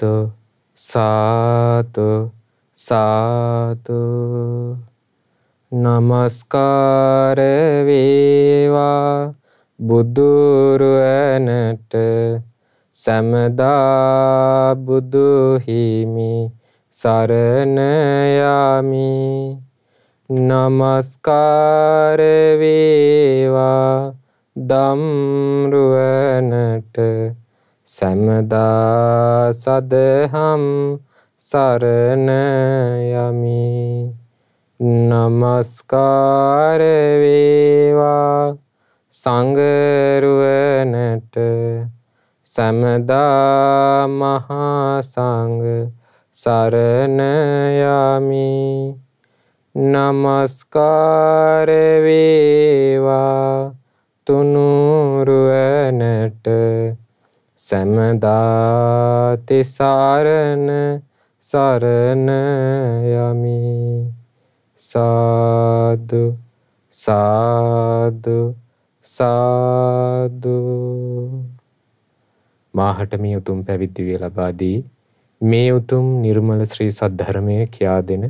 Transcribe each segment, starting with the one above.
සාතු සාතු සාතු. නමස්කාර වේවා බුදුරුවනට සමදා බුදු හිමි සරණ යමි. නමස්කාර වේවා ධම්රුවනට සමදා සදහම් සරණ යමි. නමස්කාර වේවා සංඝරුවනට සමදා මහා සංඝ සරණ යමි. නමස්කාර වේවා තුනුරුවනට සමදා තිසරණ සරණ යමි. සාදු සාදු සාදු. මාහට මේ උතුම් පැවිදි වේ ලබා දී මේ උතුම් නිර්මල ශ්‍රී සද්ධර්මය කියා දෙන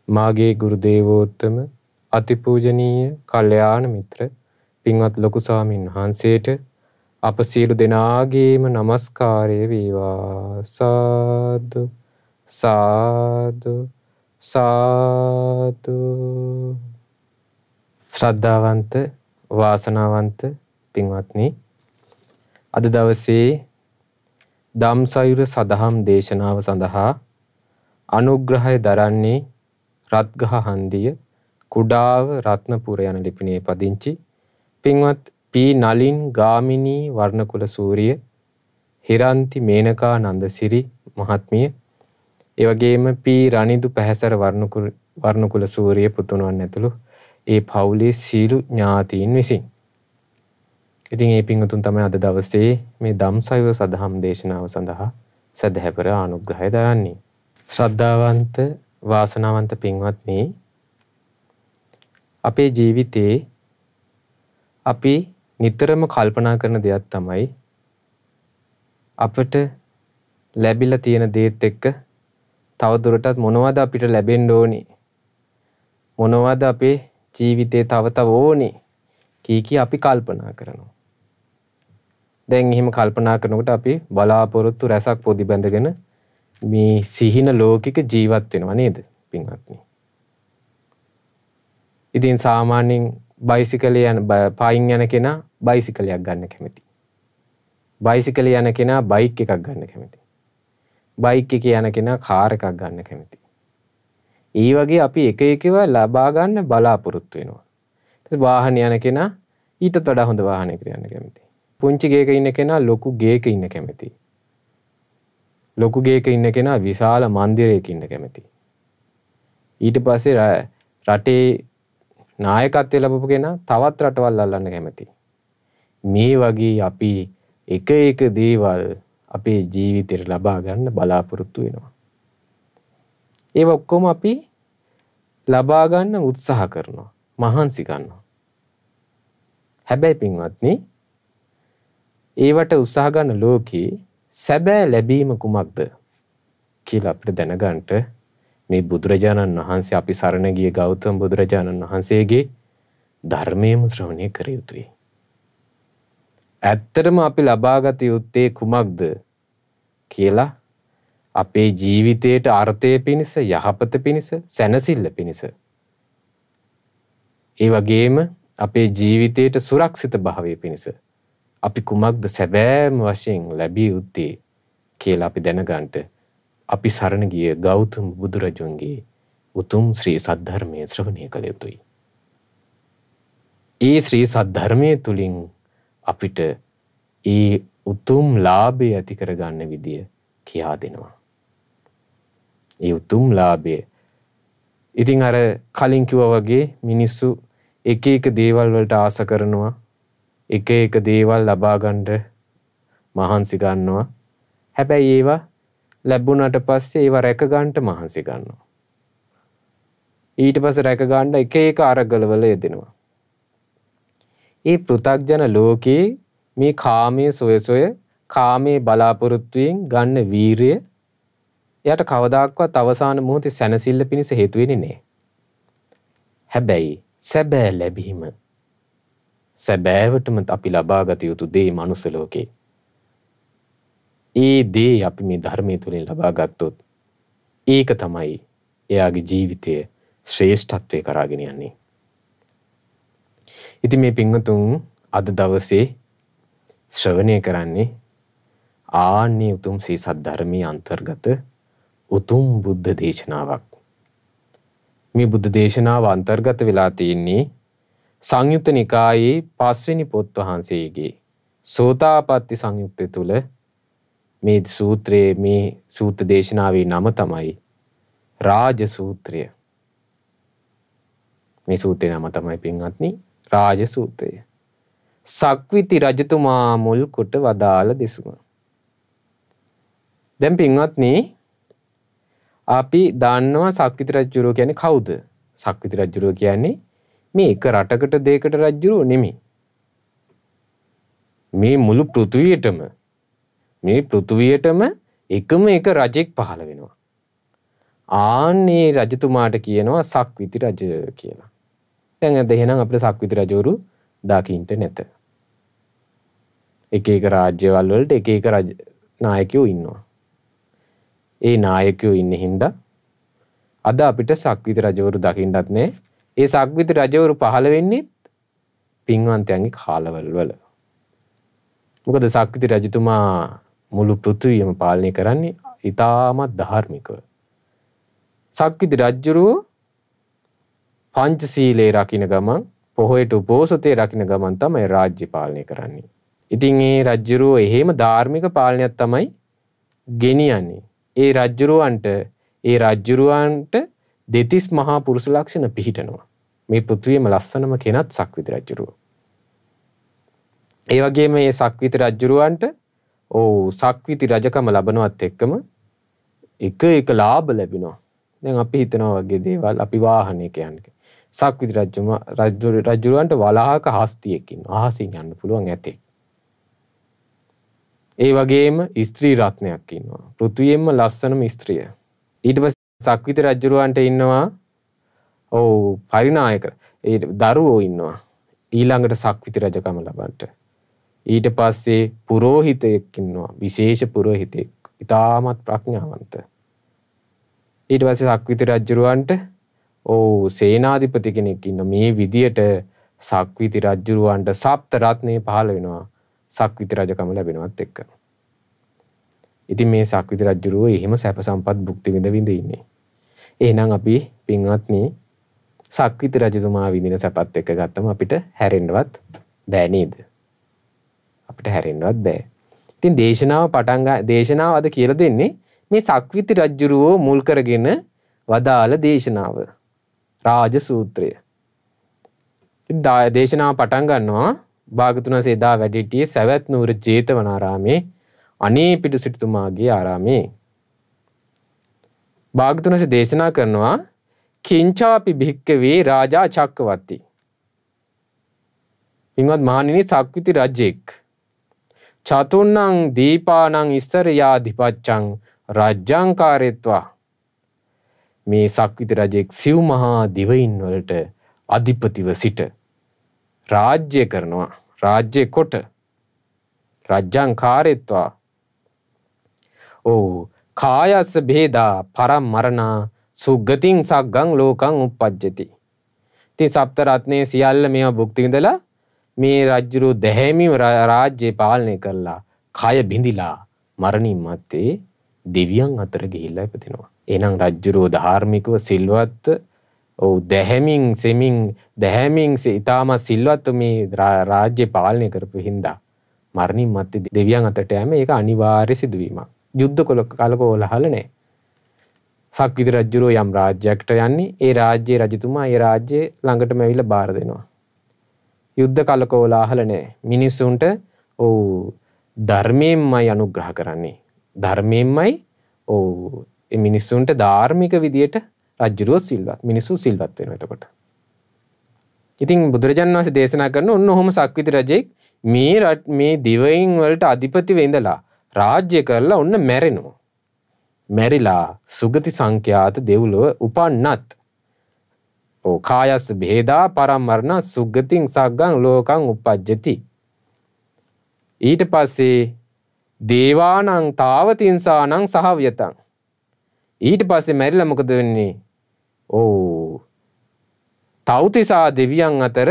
මාගේ ගුරු දේවෝත්තම අතිපූජනීය කල්යාණ මිත්‍ර පින්වත් ලොකු ස්වාමීන් වහන්සේට අප සියලු දෙනාගේම নমස්කාරය වේවා. සාදු සාදු සාදු. ශ්‍රද්ධාවන්ත වාසනාවන්ත පින්වත්නි, අද දවසේ ධම්සයුර සදහම් දේශනාව සඳහා අනුග්‍රහය දරන්නේ රත්ගහ හන්දිය කුඩාව රත්නපුර යන ලිපිනේ පදිංචි පින්වත් පී නලින් ගාමිණී වර්ණකුල සූරිය, හිරන්ති මේනකා නන්දසිරි මහත්මිය, ඒ වගේම පී රනිදු පැහැසර වර්ණකුල සූරිය පුතුණන් ඇතුළු ඒ පවුලේ සීලු ඥාතීන් විසින්. ඉතින් මේ පින්වතුන් තමයි අද දවසේ මේ ධම්සයුර සදහම් දේශනාව සඳහා සදහැපර අනුග්‍රහය දරන්නේ. ශ්‍රද්ධාවන්ත වාසනාවන්ත පින්වත්නි, අපේ ජීවිතේ අපි නිතරම කල්පනා කරන දෙයක් තමයි අපට ලැබිලා තියෙන දේත් එක්ක තවදුරටත් මොනවද අපිට ලැබෙන්න ඕනේ, මොනවද අපේ ජීවිතේ තව ඕනේ කී අපි කල්පනා කරනවා. දැන් එහෙම කල්පනා කරනකොට අපි බලාපොරොත්තු රැසක් පොදි බැඳගෙන මේ සිහින ලෝකික ජීවත් වෙනවා නේද පින්වත්නි? ඉතින් සාමාන්‍යයෙන් බයිසිකලේ යන පයින් යන කෙනා බයිසිකලයක් ගන්න කැමති. බයිසිකලේ යන කෙනා බයික් එකක් ගන්න කැමති. බයික් එකේ යන කෙනා කාර් එකක් ගන්න කැමති. ඒ වගේ අපි එක එකව ලබා ගන්න බලාපොරොත්තු වෙනවා. වාහන යන කෙනා ඊටත් වඩා හොඳ වාහනයකට යන්න කැමති. පුංචි ගේක ඉන්න කෙනා ලොකු ගේක ඉන්න කැමති. ලොකු ගේක ඉන්න කෙනා විශාල මන්දිරයක ඉන්න කැමති. ඊට පස්සේ රටේ නායකත්වය ලැබපු කෙනා තවත් රටවල් අල්ලන්න කැමති. මේ වගේ අපි එක එක දේවල් අපේ ජීවිතේට ලබා ගන්න බලාපොරොත්තු වෙනවා. ඒව ඔක්කොම අපි ලබා ගන්න උත්සාහ කරනවා, මහන්සි ගන්නවා. හැබැයි පින්වත්නි, ඒවට උත්සාහ ගන්න ලෝකේ සැබෑ ලැබීම කුමක්ද කියලා අපිට දැනගන්න මේ බුදුරජාණන් වහන්සේ අපි සරණ ගිය ගෞතම බුදුරජාණන් වහන්සේගේ ධර්මයේම ශ්‍රවණය කර යුතුයි. ඇත්තටම අපි ලබාගත යුත්තේ කුමක්ද කියලා අපේ ජීවිතයට අර්ථය පිණිස, යහපත පිණිස, සැනසෙල්ල පිණිස, ඒ වගේම අපේ ජීවිතයට සුරක්ෂිත භාවය පිණිස අපි කුමක්ද සැබෑම වශයෙන් ලැබිය යුත්තේ කියලා අපි දැනගන්නට අපි සරණ ගිය ගෞතම බුදුරජුන්ගේ උතුම් ශ්‍රී සද්ධර්මයේ ශ්‍රවණය කළ යුතුයි. ඒ ශ්‍රී සද්ධර්මයේ තුලින් අපිට ඒ උතුම් ලාභය ඇති කරගන්න විදිය කියා දෙනවා. ඒ උතුම් ලාභය. ඉතින් අර කලින් කිව්වා වගේ මිනිස්සු එක එක දේවල් වලට ආස කරනවා, එක එක දේවල් ලබා ගන්න මහන්සි ගන්නවා. හැබැයි ඒවා ලැබුණාට පස්සේ ඒවා රැක ගන්නට මහන්සි ගන්නවා. ඊට පස්සේ රැක ගන්න එක එක අරගලවල යෙදෙනවා. ඒ පෘථග්ජන ලෝකේ මේ කාමයේ සොය සොය කාමයේ බලාපොරොත්තුෙන් ගන්න වීරිය එයාට කවදාක්වත් අවසාන මොහොතේ සැනසෙල්ල පිණිස හේතු වෙන්නේ නැහැ. හැබැයි සැබෑ ලැබීම සැබෑවටම අපි ලබාගත යුතු දේ මනුස්ස ලෝකේ. ඒ දේ අපි මේ ධර්මයේ තුලින් ලබා ගත්තොත් ඒක තමයි එයාගේ ජීවිතයේ ශ්‍රේෂ්ඨත්වයේ කරාගෙන යන්නේ. ඉතින් මේ පින්වතුන් අද දවසේ ශ්‍රවණය කරන්නේ ආන්නේ උතුම් ශ්‍රී සද්ධර්මයේ අන්තර්ගත උතුම් බුද්ධ දේශනාවක්. මේ බුද්ධ දේශනාව අන්තර්ගත වෙලා තියෙන්නේ සංයුත්ත නිකායේ 5 වෙනි පොත් වහන්සේගේ සෝතාපට්ටි සංයුත්තේ තුල මේ සූත්‍රයේ මේ සූත්‍ර දේශනාවේ නම තමයි රාජ සූත්‍රය. මේ සූත්‍රේ නම තමයි පින්වත්නි රාජ සූත්‍රය. සක්විති රජතුමා මුල් කොට වදාළ දෙසුම. දැන් පින්වත්නි අපි දන්නවා සක්විති රජුරෝ කියන්නේ කවුද? සක්විති රජුරෝ කියන්නේ මේ එක රටකට දෙයකට රජුරෝ නෙමෙයි. මේ මුළු පෘථුවියටම එකම එක රජෙක් පහළ වෙනවා. ආන්නේ රජතුමාට කියනවා සක්විති රජ කියලා. දැන් අද එහෙනම් අපිට සක්විති රජවරු දකින්න නැත. එක එක රාජ්‍යවල වලට එක එක රජ නායකයෝ ඉන්නවා. ඒ නායකයෝ ඉන්නේ හින්දා අද අපිට සක්විති රජවරු දකින්නත් නැහැ. ඒ සක්විති රජවරු පහළ වෙන්නේ පින්වන්තයන්ගේ කාලවල වල. මොකද සක්විති රජතුමා මුළු පෘථිවියම පාලනය කරන්නේ ඉතාමත් ධාර්මිකව. සක්විති රජුරෝ පංචශීලයේ රකින්න ගමන් පොහොයට උපෝසතේ රකින්න ගමන් තමයි රාජ්‍ය පාලනය කරන්නේ. ඉතින් ඒ රජුරෝ එහෙම ධාර්මික පාලනයක් තමයි ගෙනියන්නේ. ඒ රජුරවන්ට දෙතිස් මහා පුරුෂ ලක්ෂණ පිහිටනවා. මේ පෘථිවියම ලස්සනම කෙනත් සක්විති රජුරෝ. ඒ වගේම මේ සක්විති රජුරවන්ට සක්විති රජකම ලබනවත් එක්කම එක එක ලාභ ලැබෙනවා. දැන් අපි හිතනවා වගේ දේවල් අපි වාහනයක යන්නේ. සක්විති රජුරවන්ට වලහක හස්තියෙක් ඉන්නවා. අහසින් යන්න පුළුවන් ඇතෙක්. ඒ වගේම ස්ත්‍රී රත්නයක් ඉන්නවා. පෘථිවියෙම ලස්සනම ස්ත්‍රිය. ඊට පස්සේ සක්විති රජුරවන්ට ඉන්නවා පරිනායක ඒ දරුවෝ ඉන්නවා. ඊළඟට සක්විති රජකම ලබන්නට. ඊට පස්සේ පුරෝහිතයෙක් ඉන්නවා. විශේෂ පුරෝහිතෙක්. ඉතාමත් ප්‍රඥාවන්ත. ඊට පස්සේ සක්විති රජුරවන්ට සේනාධිපති කෙනෙක් ඉන්නවා. මේ විදියට සක්විති රජුරවන්ට සප්ත රත්නේ පහළ වෙනවා. සක්විති රජකම ලැබෙනවත් එක්ක. ඉතින් මේ සක්විති රජුරෝ එහෙම සැප සම්පත් භුක්ති විඳ ඉන්නේ. එහෙනම් අපි පින්වත්නි සක්විති රජතුමා විඳින සැපත් එක්ක ගත්තම අපිට හැරෙන්නවත් බෑ නේද? අපිට හැරෙන්නවත් බෑ. ඉතින් දේශනාව අද කියලා දෙන්නේ මේ සක්විති රජුරෝ මුල් කරගෙන වදාළ දේශනාව. රාජ සූත්‍රය. දේශනාව පටන් ගන්නවා භාගතුන් වහන්සේ එදා වැඩ සිටියේ සවැත් නුවර ජේතවනාරාමේ අනේපිඬු සිටුතුමාගේ ආරාමේ. භාගතුන් වහන්සේ දේශනා කරනවා කිංචාපි භික්කවේ රාජා චක්කවර්ති. පින්වත් මහණෙනි සක්විති රජෙක් චතුන්නං දීපානං ඉස්සරයාධිපච්ඡං රාජ්‍යංකාරයත්වා. මේ සක්විති රජෙක් සිව් මහා දිවයින් වලට අධිපතිව සිට රාජ්‍ය කරනවා. රාජ්‍ය කොට රාජ්‍යංකාරයත්වා. කායස්ස භේදා පරම් මරණා සුගතින් සග්ගං ලෝකං උප්පජ්ජති. ඉතින් සප්ත රත්නේ සියල්ල මේවා භුක්ති විඳලා මේ රජුරු දැහැමිව රාජ්‍ය පාලනය කරලා කය බිඳිලා මරණින් මත්තේ දෙවියන් අතර ගිහිල්ලා ඉපදිනවා. එහෙනම් රජුරු ධාර්මිකව සිල්වත් දැහැමින් ඉතාම සිල්වත් මේ රාජ්‍ය පාලනය කරපු හින්දා මරණින් මත්තේ දෙවියන් අතට යෑම ඒක අනිවාර්ය සිදුවීමක්. යුද්ධ කලකෝලහල නැහැ. සක්විති රජුරෝ යම් රාජ්‍යයකට යන්නේ ඒ රාජ්‍යයේ රජතුමා ඒ රාජ්‍යය ළඟටම ඇවිල්ලා බාර දෙනවා. යුද්ධ කලකෝලාහල නැහැ. මිනිස්සුන්ට ධර්මයෙන්මයි අනුග්‍රහ කරන්නේ. ධර්මයෙන්මයි ඒ මිනිස්සුන්ට ධාර්මික විදියට රජුරෝ සිල්වත්. මිනිස්සු සිල්වත් වෙනවා එතකොට. ඉතින් බුදුරජාණන් වහන්සේ දේශනා කරන ඔන්න ඔහොම සක්විති රජෙක් මේ දිවයින් වලට අධිපති වෙඳලා රාජ්‍ය කරලා ඔන්න මැරෙනවා. මැරිලා සුගති සංඛ්‍යාත දෙව්ලොව උපන්නත්. කායස් භේදා පරමරණ සුගතින් සග්ගං ලෝකං උපජ්ජති. ඊට පස්සේ දේවානං තාවතින්සානං සහව්‍යතං. ඊට පස්සේ මැරිලා මොකද වෙන්නේ? තව්තිසා දෙවියන් අතර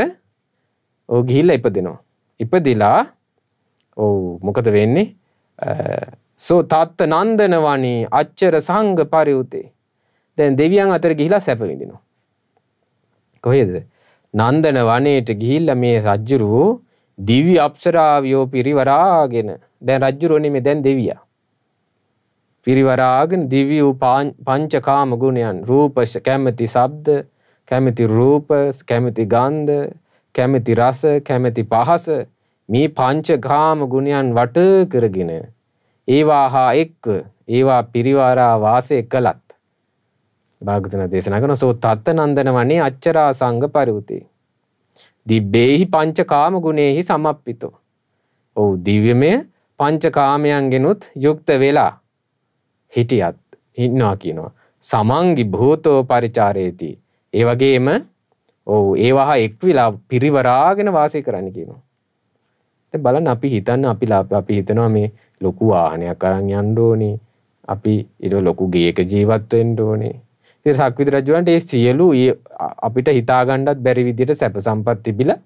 ගිහිල්ලා ඉපදෙනවා. ඉපදිලා මොකද වෙන්නේ? සෝ තත්ත නන්දන වනේ අච්චර සංඝ පරිඋතේ. දැන් දෙවියන් අතර ගිහිලා සැප විඳිනවා. කොහෙද? නන්දන වනයේට ගිහිල්ලා මේ රජ්ජුරුවෝ දිව්‍ය අප්සරාවියෝ පිරිවරාගෙන, දැන් රජ්ජුරුවෝ නෙමෙයි දැන් දෙවියා. පිරිවරාගෙන දිව්‍ය පංචකාම ගුණයන්, රූප කැමැති ශබ්ද, කැමැති රූප, කැමැති ගන්ධ, කැමැති රස, කැමැති පහස, මේ පංචකාම ගුණයන් වට කරගෙන ඒවා හා එක්ව ඒවා පිරිවරා වාසය කළත් භාගතුන දේශනා කරන සෝ තත්ත නන්දන වනේ අච්චරා සංඝ පරිඋතේ දිබ්බේහි පංචකාම ගුණේහි සමප්පිතෝ. දිව්‍යමය පංචකාමයන්ගෙනුත් යුක්ත වෙලා හිටියත් ඉන්නවා කියනවා. සමංගි භූතෝ පරිචාරේති. ඒ වගේම ඒවා හා එක්විලා පිරිවරාගෙන වාසය කරන්න කියනවා. දැන් බලන්න අපි හිතනවා මේ ලොකු වාහනයක් අරන් යන්න ඕනේ. අපි ඊට ලොකු ගේක ජීවත් වෙන්න ඕනේ. ඉතින් සක්විති රජුන්ට ඒ සියලු අපිට හිතා ගන්නත් බැරි විදිහට සැප සම්පත් තිබිලා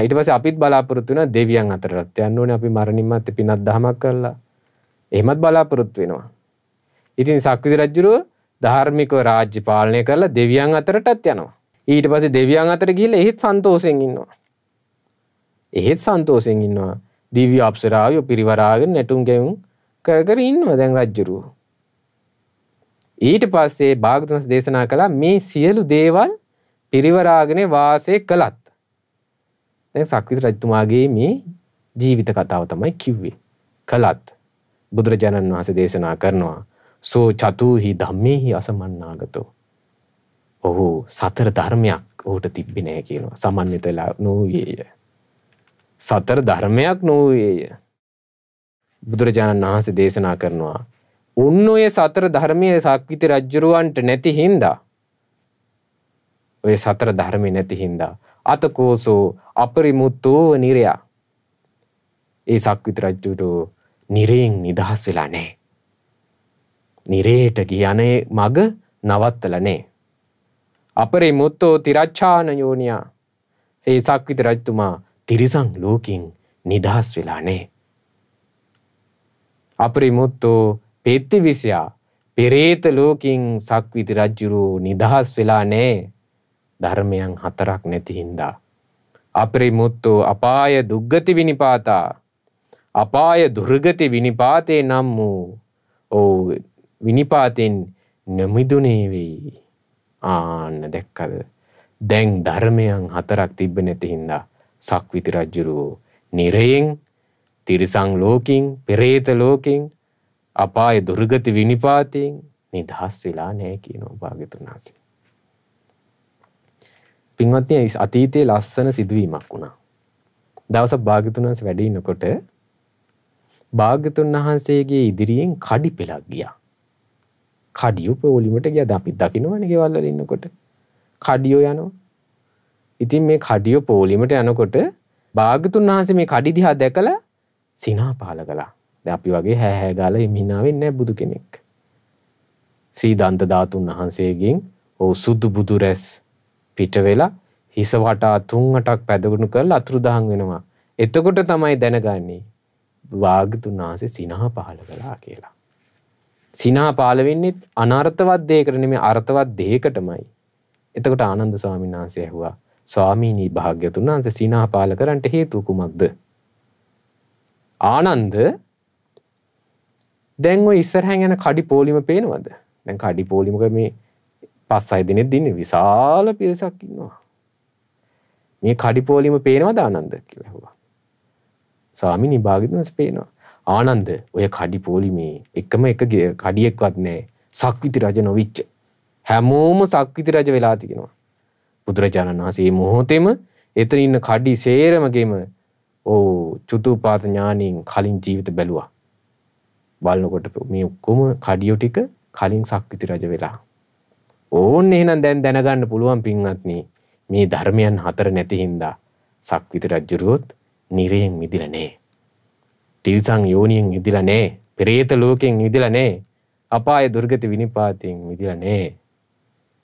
ඊට පස්සේ අපිත් බලාපොරොත්තු වෙනවා දෙවියන් අතරට යන්න ඕනේ. අපි මරණින් මත්තේ පිනක් දහමක් කරලා එහෙමත් බලාපොරොත්තු වෙනවා. ඉතින් සක්විති රජුරෝ ධාර්මිකව රාජ්‍ය පාලනය කරලා දෙවියන් අතරටත් යනවා. ඊට පස්සේ දෙවියන් අතර ගිහිල්ලා එහෙත් සන්තෝෂෙන් ඉන්නවා. දිව්‍ය අප්සරාවියෝ පිරිවරාගෙන නැටුම් ගැයුම් කර කර ඉන්නවා දැන් රජ්ජුරුවෝ. ඊට පස්සේ භාගතුන් දේශනා කළා මේ සියලු දේවල් පිරිවරාගෙන වාසය කළත්. දැන් සක්විති රජතුමාගේ මේ ජීවිත කතාව තමයි කිව්වේ. කළත් බුදුරජාණන් වහන්සේ දේශනා කරනවා සෝ චතුහි ධම්මේහි අසමන්නාගතෝ. සතර ධර්මයක් ඔහුට තිබ්බේ නැහැ කියනවා. සමන්විත වෙලා නොවේය. සතර ධර්මයක් නොවේය. බුදුරජාණන් වහන්සේ දේශනා කරනවා ඔය සතර ධර්මයේ සක්විති රජුරවන්ට නැති හින්දා, ඔය සතර ධර්මේ නැති හින්දා අතකෝසෝ අපරිමුත්තෝ නිරයා. ඒ සක්විති රජුරෝ නිරයෙන් නිදහස් වෙලා නැහැ. නිරේට කියන්නේ මග නවත්තලා නැහැ. අපරිමුත්තෝ තිරච්ඡාන යෝනියා. ඒ සක්විති රජතුමා තිරිසන් ලෝකෙන් නිදහස් වෙලා නැහැ. අපරිමුත්තෝ පෙත්තිවිසයා පෙරේත ලෝකෙන් සක්විති රජුරෝ නිදහස් වෙලා නැහැ. ධර්මයන් හතරක් නැති හින්දා. අපරිමුත්තෝ අපාය දුග්ගති විනිපාතා. අපාය දුර්ගති විනිපාතේ නම් වූ විනිපාතෙන් නොමිදුනේ වෙයි. ආන්න දැක්කද? දැන් ධර්මයන් හතරක් තිබ්බ නැති හින්දා සක්විති රජුරෝ නිරයෙන්, තිරිසන් ලෝකෙන්, පෙරේත ලෝකෙන්, අපාය දුර්ගති විනිපාතෙන් නිදහස් වෙලා නැහැ කියනවා භාග්‍යවතුන් වහන්සේ. පින්වත්නි, අතීතයේ ලස්සන සිදුවීමක් වුණා. දවසක් භාග්‍යවතුන් වහන්සේ වැඩ ඉනකොට භාග්‍යවතුන් වහන්සේගේ ඉදිරියෙන් කඩි පෙළක් ගියා. කඩියෝ පොලිමට ගියා. අපි දකින්නවනේ ගෙවල් වල ඉන්නකොට කඩියෝ යනවා. ඉතින් මේ කඩියෝ පොලිමට යනකොට භාග්‍යවතුන් වහන්සේ මේ කඩි දිහා දැකලා සිනා පහල කළා. දැන් අපි වගේ හෑ ගාලා හිමිනා වෙන්නේ නැහැ බුදු කෙනෙක්. ශ්‍රී දන්ත ධාතුන් වහන්සේගෙන් සුදු බුදු රැස් පිට වෙලා හිස වටා 3-8ක් පැදගුණු කරලා අතුරුදහන් වෙනවා. එතකොට තමයි දැනගන්නේ භාග්‍යවතුන් වහන්සේ සිනා පහල කළා කියලා. සිනා පහල වෙන්නේ අනර්ථවත් දෙයකට නෙමෙයි අර්ථවත් දෙයකටමයි. එතකොට ආනන්ද ස්වාමීන් වහන්සේ ඇහුවා ස්වාමීනි භාග්‍යවතුන් වහන්සේ සිනා පහල කරන්නට හේතුව කුමක්ද? ආනන්ද දැන් ඔය ඉස්සරහින් යන කඩි පොලිම පේනවද? දැන් කඩි පොලිමක මේ 5-6 දිනෙත් දින්නේ විශාල පිරිසක් ඉන්නවා. මේ කඩි පොලිම පේනවද ආනන්ද කියලා ඇහුවා. ස්වාමීනි භාග්‍යවතුන් වහන්සේ පේනවා. ආනන්ද ඔය කඩි පොලිමේ එකම එක කඩියෙක්වත් නැහැ. සක්විති රජ නොවිච්ච. හැමෝම සක්විති රජ වෙලා තියෙනවා. බුදුරජාණන් වහන්සේ මොහොතේම එතන ඉන්න කඩි සේරමගෙම චුතුපාත ඥානින් කලින් ජීවිත බැලුවා. බලනකොට මේ ඔක්කොම කඩියෝ ටික කලින් සක්විති රජ වෙලා. ඕන්නේ එහෙනම් දැන් දැනගන්න පුළුවන් පින්වත්නි මේ ධර්මයන් 4 නැති හින්දා සක්විති රජුරුවොත් නිරයෙන් මිදිලා නැහැ. තිරිසන් යෝනියෙන් මිදිලා නැහැ. පෙරේත ලෝකයෙන් මිදිලා නැහැ. අපාය දුර්ගති විනිපාතයෙන් මිදිලා නැහැ.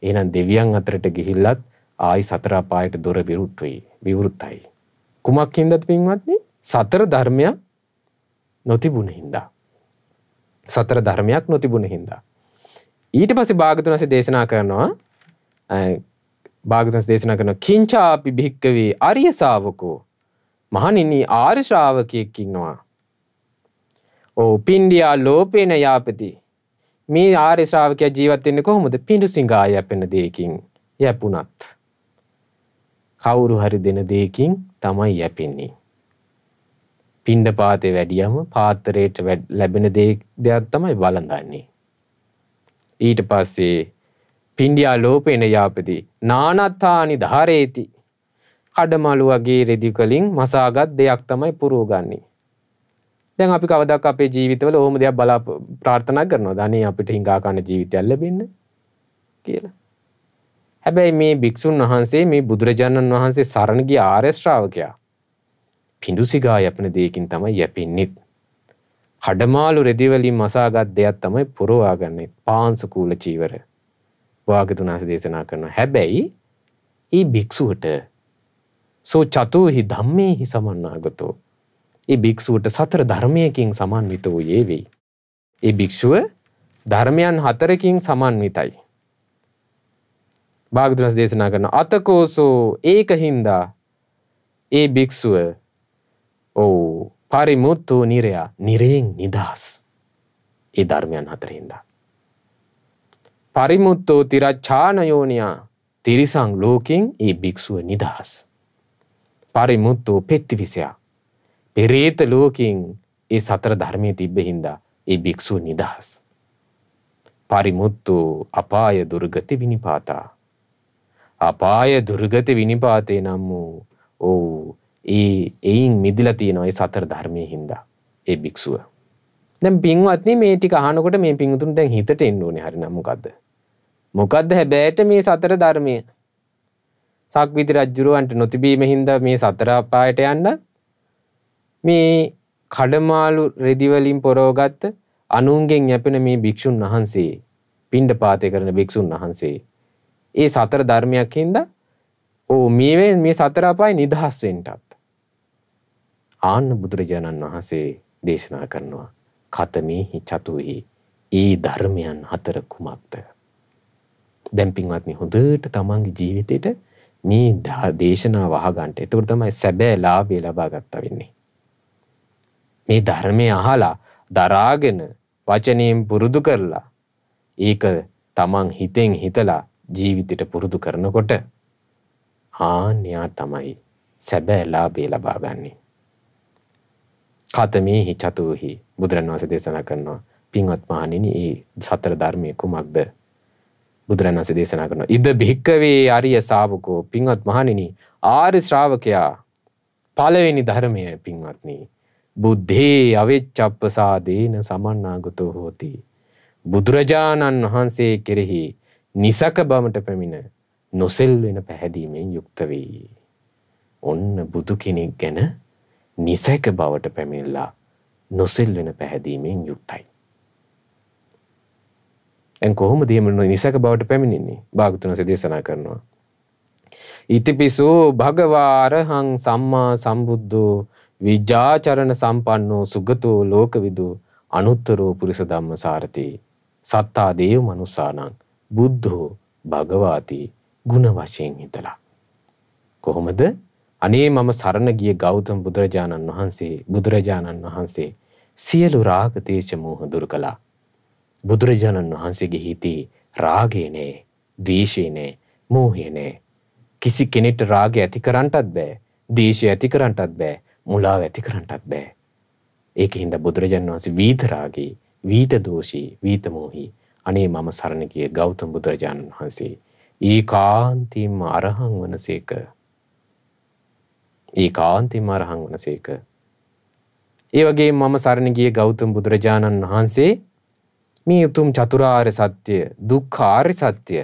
එහෙනම් දෙවියන් අතරට ගිහිල්ලත් ආයි සතර අපායට දොර විවෘතයි. කුමක් හින්දාද පින්වත්නි? සතර ධර්මයක් නොතිබුණ හින්දා. සතර ධර්මයක් නොතිබුණ හින්දා. ඊට පස්සේ භාගතුන් වහන්සේ දේශනා කරනවා කිංචාපි භික්කවේ ආර්ය ශාවකෝ. මහණෙනි ආර්ය ශ්‍රාවකයෙක් ඉන්නවා. පින්ඩියා ලෝපේන යාපති. මේ ආර්ය ශ්‍රාවකයා ජීවත් වෙන්නේ කොහොමද? පිඬු සිඟා යැපෙන දෙයකින් යැපුණත්. කවුරු හරි දෙන දෙයකින් තමයි යැපෙන්නේ. පින්ඩ පාතේ වැඩියම පාත්‍රයට ලැබෙන දෙයක් තමයි වළඳන්නේ. ඊට පස්සේ පින්ඩියා ලෝපේන යාපති නානත්තානි ධාරේති. කඩමලු වගේ රෙදි වලින් මසාගත් දෙයක් තමයි පුරවගන්නේ. දැන් අපි කවදාක අපේ ජීවිතවල ඕම දෙයක් ප්‍රාර්ථනා කරනවාද? අනේ අපිට හිඟා කන ජීවිතයක් ලැබෙන්න කියලා. හැබැයි මේ භික්ෂුන් වහන්සේ මේ බුදුරජාණන් වහන්සේ සරණ ගිය ආර්ය ශ්‍රාවකයා පිඬු සිඟා යැපෙන දෙයකින් තමයි යැපෙන්නේ. කඩමාළු රෙදි වලින් මසාගත් දෙයක් තමයි පුරවාගන්නේ. පාංශු කූල චීවර. භාග්‍යවතුන් වහන්සේ දේශනා කරනවා. හැබැයි මේ භික්ෂුවට සෝ චතුහි ධම්මේහි සමන්නාගතෝ. ඒ භික්ෂුවට සතර ධර්මයකින් සමන්විත වූයේ වෙයි. ඒ භික්ෂුව ධර්මයන් 4කින් සමන්විතයි. භාග්‍යවතුන් වහන්සේ දේශනා කරන අතකෝසෝ ඒකින්දා ඒ භික්ෂුව පරිමුත්තු නිරයා නිරයෙන් නිදහස්. ඒ ධර්මයන් 4 පරිමුත්තෝ තිරච්ඡාන යෝනියා තිරිසං ලෝකෙන් ඒ භික්ෂුව නිදහස්. පරිමුත්තෝ පෙත්තිවිසයා පෙරේත ලෝකෙන් ඒ සතර ධර්මයේ තිබ්බ හින්දා ඒ භික්ෂුව නිදහස්. පරිමුත්තෝ අපාය දුර්ගති විනිපාතා. අපාය දුර්ගති විනිපාතේ නම් වූ එයින් මිදිලා තියෙනවා ඒ සතර ධර්මයේ හින්දා ඒ භික්ෂුව. දැන් පින්වත්නි මේ ටික අහනකොට මේ පින්තුන් දැන් හිතට එන්න ඕනේ හරිනම් මොකද්ද? මොකද්ද හැබැයිට මේ සතර ධර්මය? සක්විති රජුරවන්ට නොතිබීම හින්දා මේ සතර අපායට යන්න මේ කඩමාළු රෙදි වලින් පොරවගත්ත අනුන්ගෙන් යැපෙන මේ භික්ෂුන් වහන්සේ පින්ඩ පාතේ කරන භික්ෂුන් වහන්සේ ඒ සතර ධර්මයක් හින්දා මේ සතර අපාය නිදහස් වෙන්නත් ආන්න බුදුරජාණන් වහන්සේ දේශනා කරනවා කතමේහි චතුහි ඒ ධර්මයන් 4 කුමක්ද? දැන් පින්වත්නි හොඳට තමන්ගේ ජීවිතේට මේ දේශනාව අහගන්න. එතකොට තමයි සැබෑ ලාභය ලබා ගන්නවා වෙන්නේ. මේ ධර්මය අහලා දරාගෙන වචනයෙන් පුරුදු කරලා ඒක තමන් හිතෙන් හිතලා ජීවිතයට පුරුදු කරනකොට ආන්‍යා තමයි සැබෑ ලාභය ලබා ගන්නේ. කතමේහි චතුහි බුදුරණන් වහන්සේ දේශනා කරනවා පින්වත් මහණෙනි මේ සතර ධර්මයේ කුමක්ද? බුදුරණන් වහන්සේ දේශනා කරනවා ඉද භික්කවේ ආර්ය ශාවකෝ. පින්වත් මහණෙනි ආර්ය ශ්‍රාවකයා පළවෙනි ධර්මය පින්වත්නි බුද්ධේ අවිච්ඡප්පසාදේන සමන්නාගතෝ හෝති. බුදුරජාණන් වහන්සේ කෙරෙහි නිසක බවට පැමිණ නොසෙල් වෙන පැහැදීමෙන් යුක්ත වේ. ඔන්න බුදු කෙනෙක් ගැන නිසක බවට පැමිණලා නොසෙල් වෙන පැහැදීමෙන් යුක්තයි. දැන් කොහොමද මේ නිසක බවට පැමිණෙන්නේ? භාග්‍යවතුන් වහන්සේ දේශනා කරනවා ඉතිපිසෝ භගවා අරහං සම්මා සම්බුද්ධෝ විජ්ජාචරණ සම්පන්නෝ සුගතෝ ලෝකවිදු අනුත්තරෝ පුරිස ධම්මසාරති සත්තා දේව මනුසානං බුද්ධෝ භගවාති ගුණ වශයෙන් හිතලා. කොහොමද? අනේ මම සරණ ගිය ගෞතම බුදුරජාණන් වහන්සේ සියලු රාග දේශ මොහ දුරු කළා. බුදුරජාණන් වහන්සේගේ හිතේ රාගය නෑ, ද්වේෂය නෑ, මෝහය නෑ. කිසි කෙනෙක්ට රාගය ඇති කරන්නටත් බෑ, ද්වේෂය ඇති කරන්නටත් බෑ, මුලාව ඇති කරන්නටත් බෑ. ඒකින්ද බුදුරජාණන් වහන්සේ වීත රාගී, වීත දෝෂී, වීත මෝහී අනේ මම සරණ ගිය ගෞතම බුදුරජාණන් වහන්සේ ඒකාන්තයෙන්ම අරහං වනසේක. ඒකාන්තයෙන්ම අරහං වනසේක. ඒ වගේම මම සරණ ගිය ගෞතම බුදුරජාණන් වහන්සේ මේ උතුම් චතුරාර්ය සත්‍ය, දුක්ඛ ආර්ය සත්‍ය,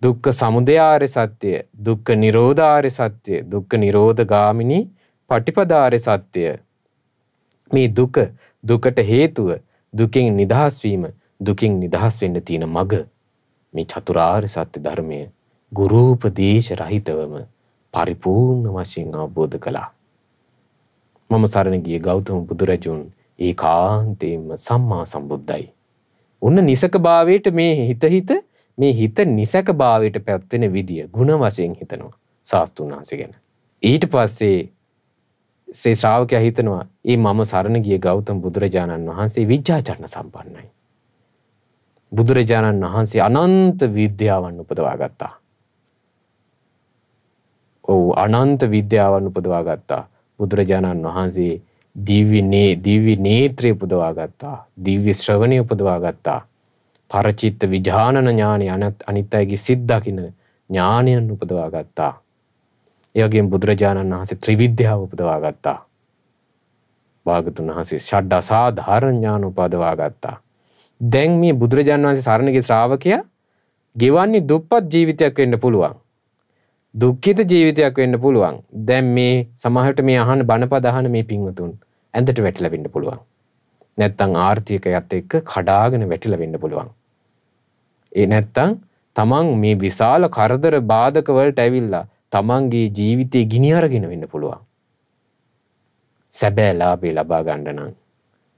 දුක්ඛ සමුදය ආර්ය සත්‍ය, දුක්ඛ නිරෝධ ආර්ය සත්‍ය, දුක්ඛ නිරෝධ ගාමිනී පටිපදාර්ය සත්‍ය, මේ දුකට හේතුව, දුකින් නිදහස් වීම, දුකින් නිදහස් වෙන්න තියෙන මඟ, මේ චතුරාර්ය සත්‍ය ධර්මය ගුරුපදේශ රහිතවම පරිපූර්ණ වශයෙන් අවබෝධ කළා. මම සරණ ගිය ගෞතම බුදුරජුන් ඒකාන්තයෙන්ම සම්මා සම්බුද්ධයි. උන්න නිසක භාවයට මේ හිත නිසක භාවයට පැත්වෙන විදිය ගුණ වශයෙන් හිතනවා ශාස්ත්‍රුන් වහන්සේ ගැන. ඊට පස්සේ ශ්‍රී ශ්‍රාවකයා හිතනවා මේ මම සරණ ගිය ගෞතම බුදුරජාණන් වහන්සේ විද්‍යාචරණ සම්පන්නයි. බුදුරජාණන් වහන්සේ අනන්ත විද්‍යාවන් උපදවා ගත්තා. අනන්ත විද්‍යාවන් උපදවා ගත්තා. බුදුරජාණන් වහන්සේ දිව්‍ය නේත්‍රය උපදවා ගත්තා. දිව්‍ය ශ්‍රවණය උපදවා ගත්තා. පරචිත්ත විඥානන ඥානය අනිත් අයගේ සිත් දකින්න ඥානයන් උපදවා ගත්තා. ඒ වගේම බුදුරජාණන් වහන්සේ ත්‍රිවිද්‍යාව උපදවා ගත්තා. භාගතුන් වහන්සේ ෂඩ් අසාධාරණ ඥාන උපදවා ගත්තා. දැන් මේ බුදුරජාණන් වහන්සේ සරණ ගිය ශ්‍රාවකයා ගෙවන්නේ දුප්පත් ජීවිතයක් වෙන්න පුළුවන්. දුක්ඛිත ජීවිතයක් වෙන්න පුළුවන්. දැන් මේ සමහරට මේ අහන බණපද අහන මේ පින්වතුන් ඇඳට වැටිලා වෙන්න පුළුවන්. නැත්තම් ආර්ථිකයත් එක්ක කඩාගෙන වැටිලා වෙන්න පුළුවන්. ඒ නැත්තම් තමන් මේ විශාල කරදර බාධක වලට ඇවිල්ලා තමන්ගේ ජීවිතේ ගිනි අරගෙන වෙන්න පුළුවන්. සැබෑ ලාභේ ලබා ගන්න නම්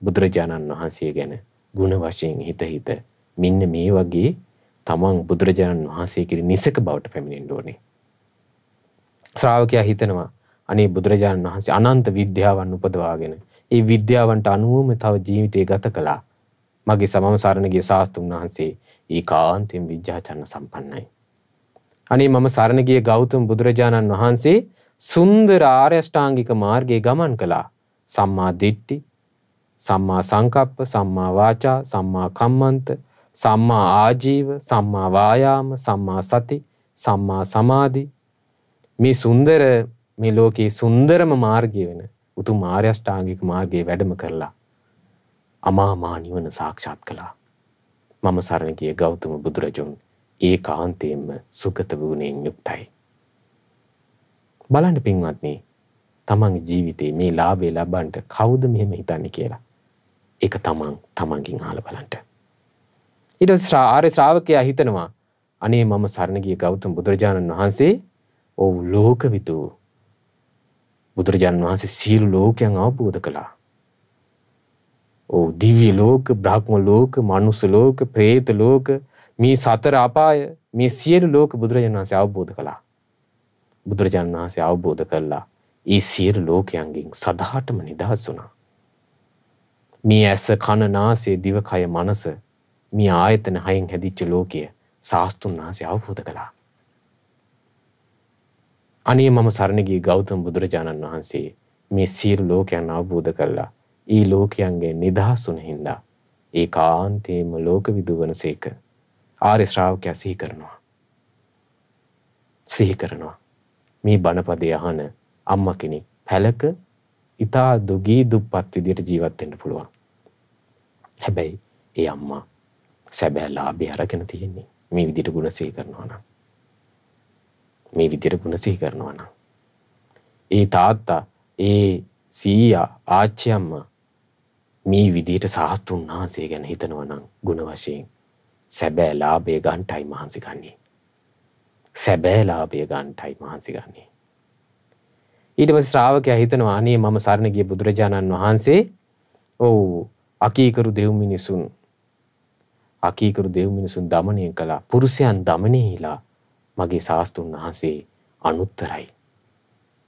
බුදුරජාණන් වහන්සේ ගැන ගුණ වශයෙන් හිත මෙන්න මේ වගේ තමන් බුදුරජාණන් වහන්සේ කිරි නිසක බවට පැමිණෙන්න ඕනේ. ශ්‍රාවකයා හිතනවා අනේ බුදුරජාණන් වහන්සේ අනන්ත විද්‍යාවන් උපදවාගෙන ඒ විද්‍යාවන්ට අනුවම තව ජීවිතය ගත කළා. මගේ සමම සරණ ගිය ශාස්ත්‍රුන් වහන්සේ ඒකාන්තයෙන් විද්‍යාචරණ සම්පන්නයි. අනේ මම සරණ ගිය ගෞතම බුදුරජාණන් වහන්සේ සුන්දර ආර්ය අෂ්ටාංගික මාර්ගයේ ගමන් කළා. සම්මා දිට්ඨි, සම්මා සංකප්ප, සම්මා වාචා, සම්මා කම්මන්ත, සම්මා ආජීව, සම්මා වායාම, සම්මා සති, සම්මා සමාධි. මේ සුන්දර මේ ලෝකේ සුන්දරම මාර්ගය වෙන උතුම් ආර්ය අෂ්ටාංගික මාර්ගයේ වැඩම කරලා අමා මහ නිවන සාක්ෂාත් කළා. මම සරණ ගිය ගෞතම බුදුරජුන් ඒකාන්තයෙන්ම සුගත වුණෙන් යුක්තයි. බලන්න පින්වත්නි, තමන්ගේ ජීවිතේ මේ ලාභය ලබන්න කවුද මෙහෙම හිතන්නේ කියලා. ඒක තමන්ගෙන් අහලා බලන්න. ඊට පස්සේ ආර්ය ශ්‍රාවකයා හිතනවා අනේ මම සරණ ගිය ගෞතම බුදුරජාණන් වහන්සේ ලෝකවිදු බුදුරජාණන් වහන්සේ සියලු ලෝකයන් අවබෝධ කළා. දිව්‍ය ලෝක, බ්‍රහ්ම ලෝක, මනුස්ස ලෝක, പ്രേත ලෝක, මේ සතර අපාය, මේ සියලු ලෝක බුදුරජාණන් වහන්සේ අවබෝධ කළා. බුදුරජාණන් වහන්සේ අවබෝධ කළා ඒ සියලු ලෝකයන්ගෙන් සදාටම නිදහස් වුණා. මේ ඇස, කන, නාසය, දිව, කය, මනස, මේ ආයතන හයෙන් හැදිච්ච ලෝකය ශාස්ත්‍රුන් වහන්සේ අවබෝධ කළා. අනේ මම සරණ ගිය ගෞතම බුදුරජාණන් වහන්සේ මේ සියලු ලෝකයන් අවබෝධ කළා. ඒ ලෝකයන්ගේ නිදහස් වුණ හින්දා ඒකාන්තයෙන්ම ලෝකවිදු වනසේක ආර්ය ශ්‍රාවකයා සිහි කරනවා. මේ බණපදයේ අහන අම්මා කෙනෙක් පැලක ඉතා දුගී දුප්පත් විදියට ජීවත් වෙන්න පුළුවන්. හැබැයි ඒ අම්මා සැබෑ ලාභය අරගෙන තියෙන්නේ මේ විදියට ගුණ සිහි කරනවා නම්. මේ විදියට ගුණ සිහි කරනවා නම්. ඒ තාත්තා, ඒ සීයා, ආච්චි අම්මා මේ විදියට ශාස්ත්‍රුන් වහන්සේ ගැන හිතනවා නම් ගුණ වශයෙන් සැබෑ ලාභය ගන්නටයි මහන්සි ගන්නේ. සැබෑ ලාභය ගන්නටයි මහන්සි ගන්නේ. ඊට පස්සේ ශ්‍රාවකයා හිතනවා අනේ මම සරණ ගිය බුදුරජාණන් වහන්සේ අකීකරු දෙව් මිනිසුන් දමනය කළා. පුරුෂයන් දමනයලා මගේ ශාස්ත්‍රුන් වහන්සේ අනුත්තරයි.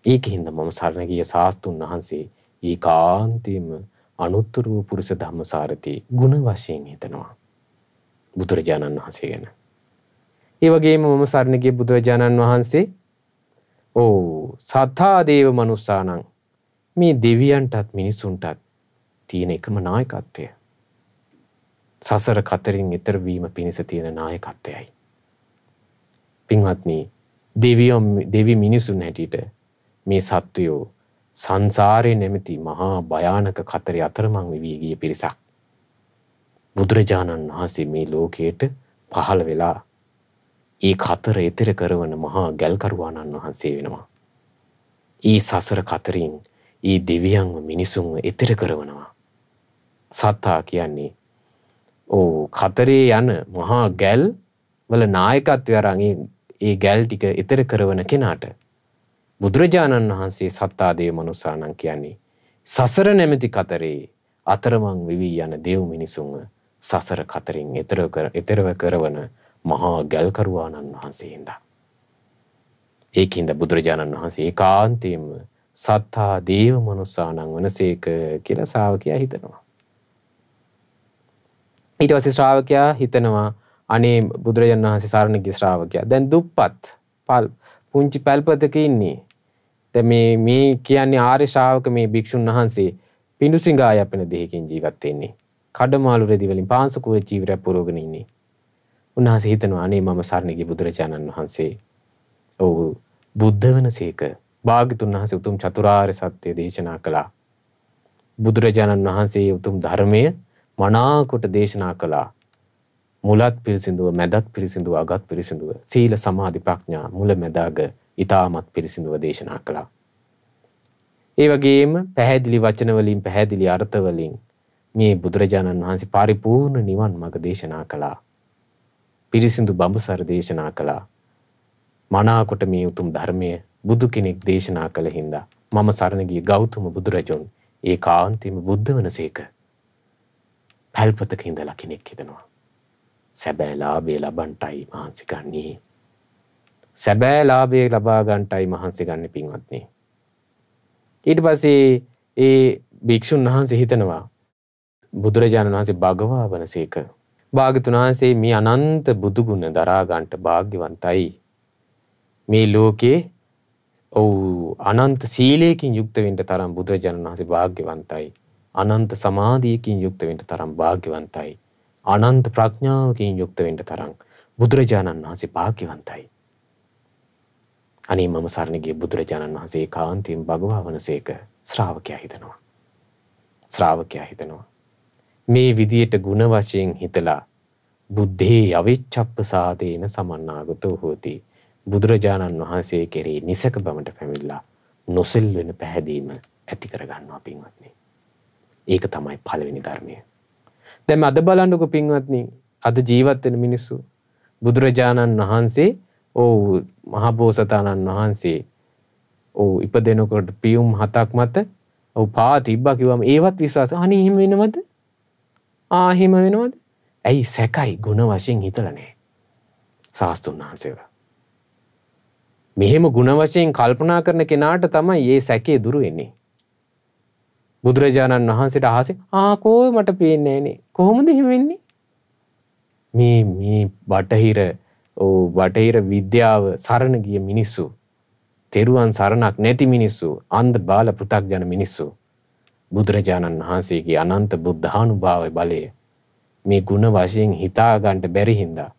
ඒකින්ද මම සරණ ගිය ශාස්ත්‍රුන් වහන්සේ ඒකාන්තයෙන්ම අනුත්තර වූ පුරුෂ ධම්මසාරති ගුණ වශයෙන් හිතනවා බුදුරජාණන් වහන්සේ ගැන. ඒ වගේම මම සරණ ගිය බුදුරජාණන් වහන්සේ සත්තා දේව මනුස්සානං මේ දෙවියන්ටත් මිනිසුන්ටත් තියෙන එකම නායකත්වය. සසර කතරින් ඈතර වීම පිණිස තියෙන නායකත්වයයි. පින්වත්නි, දෙවි මිනිසුන් හැටියට මේ සත්වයෝ සංසාරේ නැමැති මහා භයානක කතරේ අතරමං වී ගිය පිරිසක් බුදුරජාණන් වහන්සේ මේ ලෝකයට පහළ වෙලා ඒ කතර එතර කරවන මහා ගැල්කරුවාණන් වහන්සේ වෙනවා. ඒ සසර කතරින් ඒ දෙවියන්ව මිනිසුන්ව එතර කරවනවා. සත්තා කියන්නේ කතරේ යන මහා ගැල් වල නායකත්වය අරන් ඒ ගැල් ටික එතර කරවන කෙනාට බුදුරජාණන් වහන්සේ සත්තාදේව මනුස්සාණන් කියන්නේ සසර නැමැති කතරේ අතරමං වෙවි යන දේව මිනිසුන්ව සසර කතරින් එතරව කරවන මහා ගැල්කරුවාණන් වහන්සේ හින්දා. ඒකින්ද බුදුරජාණන් වහන්සේ ඒකාන්තයෙන්ම සත්තා දේව මනුස්සාණන් වනසේක කියලා ශ්‍රාවකයා හිතනවා. ඊට පස්සේ ශ්‍රාවකයා හිතනවා අනේ බුදුරජාණන් වහන්සේ සරණ ගිය ශ්‍රාවකයා දැන් දුප්පත් පුංචි පැල්පතක ඉන්නේ. දැන් මේ කියන්නේ ආර්ය ශ්‍රාවක මේ භික්ෂුන් වහන්සේ පිඬුසිඟා යපෙන දෙයකින් ජීවත් වෙන්නේ. කඩමාළු රෙදි වලින් පාංශකූර ජීවිතයක් පුරවගෙන ඉන්නේ. උන්වහන්සේ හිතනවා අනේ මම සරණ ගිය බුදුරජාණන් වහන්සේ බුද්ධ වෙනසේක. භාග්‍යතුන් වහන්සේ උතුම් චතුරාර්ය සත්‍ය දේශනා කළා. බුදුරජාණන් වහන්සේ උතුම් ධර්මය මනාකොට දේශනා කළා. මුලත් පිරිසිදුව, මැදත් පිරිසිදුව, අගත් පිරිසිදුව, සීල සමාධි ප්‍රඥා මුල මැදාග ඊ타මත් පිරිසිදුව දේශනා කළා. ඒ වගේම පැහැදිලි වචන වලින්, පැහැදිලි අර්ථ වලින් මේ බුදුරජාණන් වහන්සේ පරිපූර්ණ නිවන් මඟ දේශනා කළා. පිරිසිදු බඹසර දේශනා කළා. මනාකොට මේ උතුම් ධර්මය බුදු කෙනෙක් දේශනා කළ හින්දා මම සරණ ගිය ගෞතම බුදුරජුන් ඒකාන්තයෙන්ම බුද්ධ වනසේක. පැල්පතක ඉඳලා කෙනෙක් හිතනවා සැබෑ ලාභය ලබන්ටයි මහන්සි ගන්නේ. සැබෑ ලාභය ලබා ගන්නටයි මහන්සි ගන්න පින්වත්නි. ඊට පස්සේ ඒ භික්ෂුන් වහන්සේ හිතනවා බුදුරජාණන් වහන්සේ භගවා වනසේක. භාග්‍යතුන් වහන්සේ මේ අනන්ත බුදු ගුණ දරා ගන්නට වාග්යවන්තයි. මේ ලෝකේ අනන්ත සීලයකින් යුක්ත වෙන්න තරම් බුදුරජාණන් වහන්සේ වාග්යවන්තයි. අනන්ත සමාධියකින් යුක්ත වෙන්න තරම් වාග්යවන්තයි. අනන්ත ප්‍රඥාවකින් යුක්ත වෙන්න තරම් බුදුරජාණන් වහන්සේ වාග්යවන්තයි. අනේ මම සරණ ගිය බුදුරජාණන් වහන්සේ ඒකාන්තයෙන් භගවා වනසේක. ශ්‍රාවකයා හිතනවා මේ විදියට ගුණ වශයෙන් හිතලා බුද්ධේ අවිච්ඡප්පසාදේන සමන්නාගතෝ හෝති. බුදුරජාණන් වහන්සේ කෙරෙහි නිසක බවට පැමිණලා නොසෙල් වෙන පැහැදීම ඇති කර ගන්නවා පින්වත්නි. ඒක තමයි පළවෙනි ධර්මය. දැන් අද බලන්නකො පින්වත්නි, අද ජීවත් වෙන මිනිස්සු බුදුරජාණන් වහන්සේ මහා බෝසතාණන් වහන්සේ ඉපදෙනකොට පියුම් 7ක් මත පා තිබ්බා කිව්වම ඒවත් විශ්වාස අනේ එහෙම වෙනවද? එහෙම වෙනවද? ඇයි සැකයි ගුණ වශයෙන් හිතලා නැහැ. සාස්තුන් වහන්සේව. මෙහෙම ගුණ වශයෙන් කල්පනා කරන කෙනාට තමයි මේ සැකේ දුරු වෙන්නේ. බුදුරජාණන් වහන්සේට අහසේ කෝ මට පේන්නේ නැහනේ. කොහොමද එහෙම වෙන්නේ? මේ බටහිර විද්‍යාව සරණ ගිය මිනිස්සු, තෙරුවන් සරණක් නැති මිනිස්සු, අන්ධ බාල පෘථග්ජන මිනිස්සු බුදුරජාණන් වහන්සේගේ අනන්ත බුද්ධානුභාව බලය මේ ගුණ වශයෙන් හිතා ගන්න බැරි හින්දා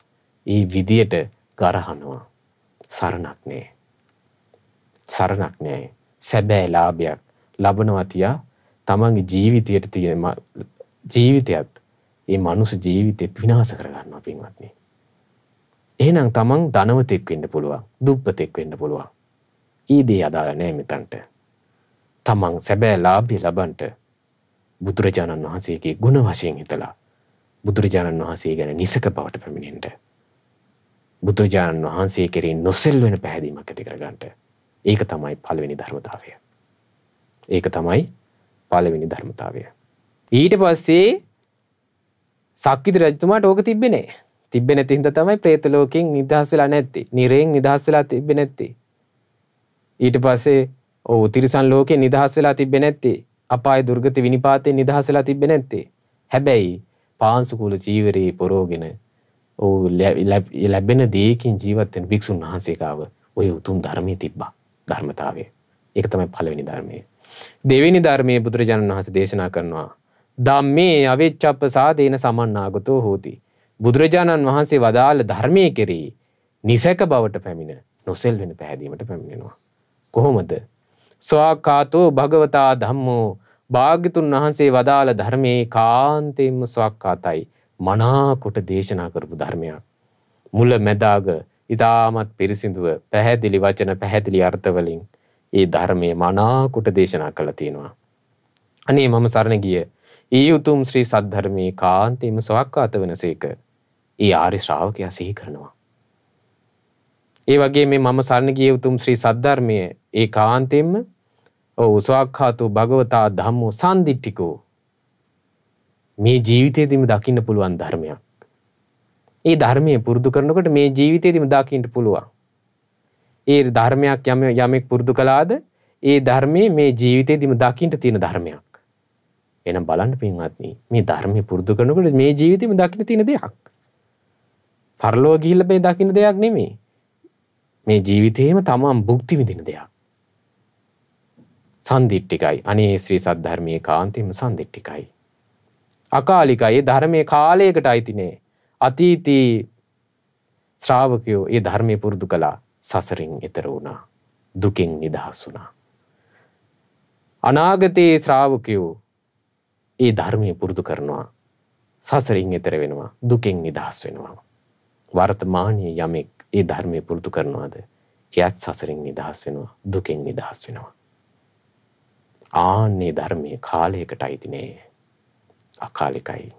ඒ විදියට ගරහනවා. සරණක් නෑ. සැබෑ ලාභයක් ලබනවා තියා තමන්ගේ ජීවිතයට තියෙන ජීවිතයත් ඒ මනුස්ස ජීවිතෙත් විනාශ කර ගන්නවා පින්වත්නි. එහෙනම් තමන් ධනවතෙක් වෙන්න පුළුවන්, දුප්පතෙක් වෙන්න පුළුවන්. ඊ දේ අදාළ නෑ මෙතනට. තමන් සැබෑ ලාභය ලබන්නට බුදුරජාණන් වහන්සේගේ ගුණ වශයෙන් හිතලා බුදුරජාණන් වහන්සේ ගැන නිසක බවට පැමිණෙන්න. බුදුරජාණන් වහන්සේ කෙරෙහි නොසෙල් වෙන පැහැදීමක් ඇති කරගන්නට. ඒක තමයි පළවෙනි ධර්මතාවය. ඊට පස්සේ සක්විති රජතුමාට ඕක තිබ්බේ නැහැ. තිබ්බේ නැති හින්දා තමයි പ്രേත ලෝකෙන් නිදහස් වෙලා නැත්තේ. නිරයෙන් නිදහස් වෙලා තිබ්බේ නැත්තේ. ඊට පස්සේ තිරිසන් ලෝකේ නිදහස් වෙලා තිබ්බේ නැත්තේ. අපාය දුර්ගති විනිපාතේ නිදහස් වෙලා තිබ්බේ නැත්තේ. හැබැයි පාංශුකුල චීවරේ පොරෝගෙන ලැබෙන දෙයකින් ජීවත් වෙන භික්ෂුන් වහන්සේ ගාව ඔය උතුම් ධර්මයේ තිබ්බා. ධර්මතාවය. ඒක තමයි පළවෙනි ධර්මය. දෙවෙනි ධර්මයේ බුදුරජාණන් වහන්සේ දේශනා කරනවා ධම්මේ අවිච්ඡප්පසාදේන සමන්නාගතෝ හෝති. බුදුරජාණන් වහන්සේ වදාළ ධර්මයේ කෙරෙහි නිසක බවට පැමිණ නොසෙල් වෙන පැහැදීමට පැමිණෙනවා. කොහොමද? ස්වාක්ඛාතෝ භගවතා ධම්මෝ භාග්‍යතුන් වහන්සේ වදාළ ධර්මයේ කාන්තේම ස්වාක්ඛාතයි මනාකොට දේශනා කරපු ධර්මයක්. මුල මැදාග ඊටමත් පිරිසිදුව පැහැදිලි වචන පැහැදිලි අර්ථ වලින් ඒ ධර්මයේ මනාකොට දේශනා කළා තියෙනවා. අනේ මම සරණ ගිය ඊ උතුම් ශ්‍රී සද්ධර්මයේ කාන්තේම ස්වාක්ඛාත වෙනසේක ඒ ආර්ය ශ්‍රාවකයා සිහි කරනවා. ඒ වගේ මේ මම සරණ ගිය උතුම් ශ්‍රී සද්ධර්මයේ ඒ කාන්තේම ස්වාක්ඛාතෝ භගවතා ධම්මෝ සම්දිට්ඨිකෝ මේ ජීවිතේදීම දකින්න පුළුවන් ධර්මයක්. ඒ ධර්මයේ පුරුදු කරනකොට මේ ජීවිතේදීම දකින්න පුළුවන්. ඒ ධර්මයක් යමෙක් පුරුදු කළාද ඒ ධර්මයේ මේ ජීවිතේදීම දකින්න තියෙන ධර්මයක්. එහෙනම් බලන්න පින්වත්නි මේ ධර්මයේ පුරුදු කරනකොට මේ ජීවිතේම දකින්න තියෙන දෙයක්. පරලෝක ගිහිල්ලා මේ දකින්න දෙයක් නෙමෙයි. මේ ජීවිතේම තමන් භුක්ති විඳින දෙයක්. සම්දිට්ඨිකයි. අනේ ශ්‍රී සද්ධර්මයේ කාන්තේම සම්දිට්ඨිකයි. අකාලිකයි. ධර්මයේ කාලයකට අයිති නේ. අතීතී ශ්‍රාවකයෝ ඒ ධර්මයේ පුරුදු කළා. සසරින් එතර වුණා. දුකෙන් නිදහස් වුණා. අනාගතයේ ශ්‍රාවකයෝ ඒ ධර්මයේ පුරුදු කරනවා. සසරින් එතර වෙනවා. දුකෙන් නිදහස් වෙනවා. වර්තමානයේ යමෙක් ඒ ධර්මයේ පුරුදු කරනවාද එයත් සසරින් නිදහස් වෙනවා. දුකෙන් නිදහස් වෙනවා. ආන්නේ ධර්මයේ කාලයකට අයිති නේ. අකාලිකයි.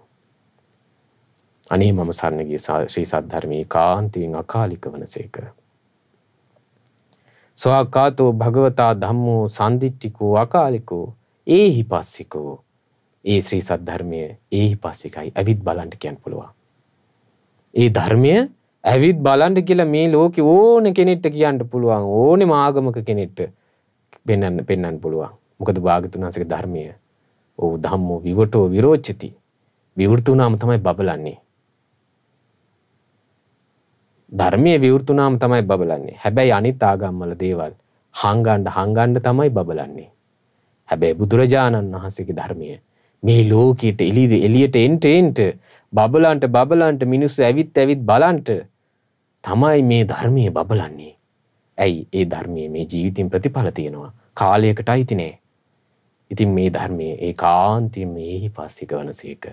අනේ මම සරණ ගිය ශ්‍රී සද්ධර්මයේ කාන්තයෙන් අකාලික වනසේක. ස්වාක්ඛාතෝ භගවතා ධම්මෝ සම්දිට්ඨිකෝ අකාලිකෝ ඒහි පස්සිකෝ. ඒ ශ්‍රී සද්ධර්මයේ ඒහි පස්සිකයි. ඇවිත් බලන්න කියන්න පුළුවන්. ඒ ධර්මය ඇවිත් බලන්න කියලා මේ ලෝකේ ඕන කෙනෙක්ට කියන්න පුළුවන්. ඕනෙම ආගමක කෙනෙක්ට පෙන්වන්න පුළුවන්. මොකද භාග්‍යතුන් වහන්සේගේ ධර්මය ධම්මෝ විවටෝ විරෝචති. විවෘතුනාම තමයි බබලන්නේ. ධර්මයේ විවෘතුනාම තමයි බබලන්නේ. හැබැයි අනිත් ආගම්වල දේවල් හංගන්න තමයි බබලන්නේ. හැබැයි බුදුරජාණන් වහන්සේගේ ධර්මය මේ ලෝකෙට එළියට එන්න බබලන්ට මිනිස්සු ඇවිත් බලන්ට තමයි මේ ධර්මයේ බබලන්නේ. ඇයි ඒ ධර්මයේ මේ ජීවිතින් ප්‍රතිඵල තියෙනවා. කාලයකට අයිති නෑ. ඉතින් මේ ධර්මයේ ඒකාන්තයෙන් මේහි පස්සික වනසේක.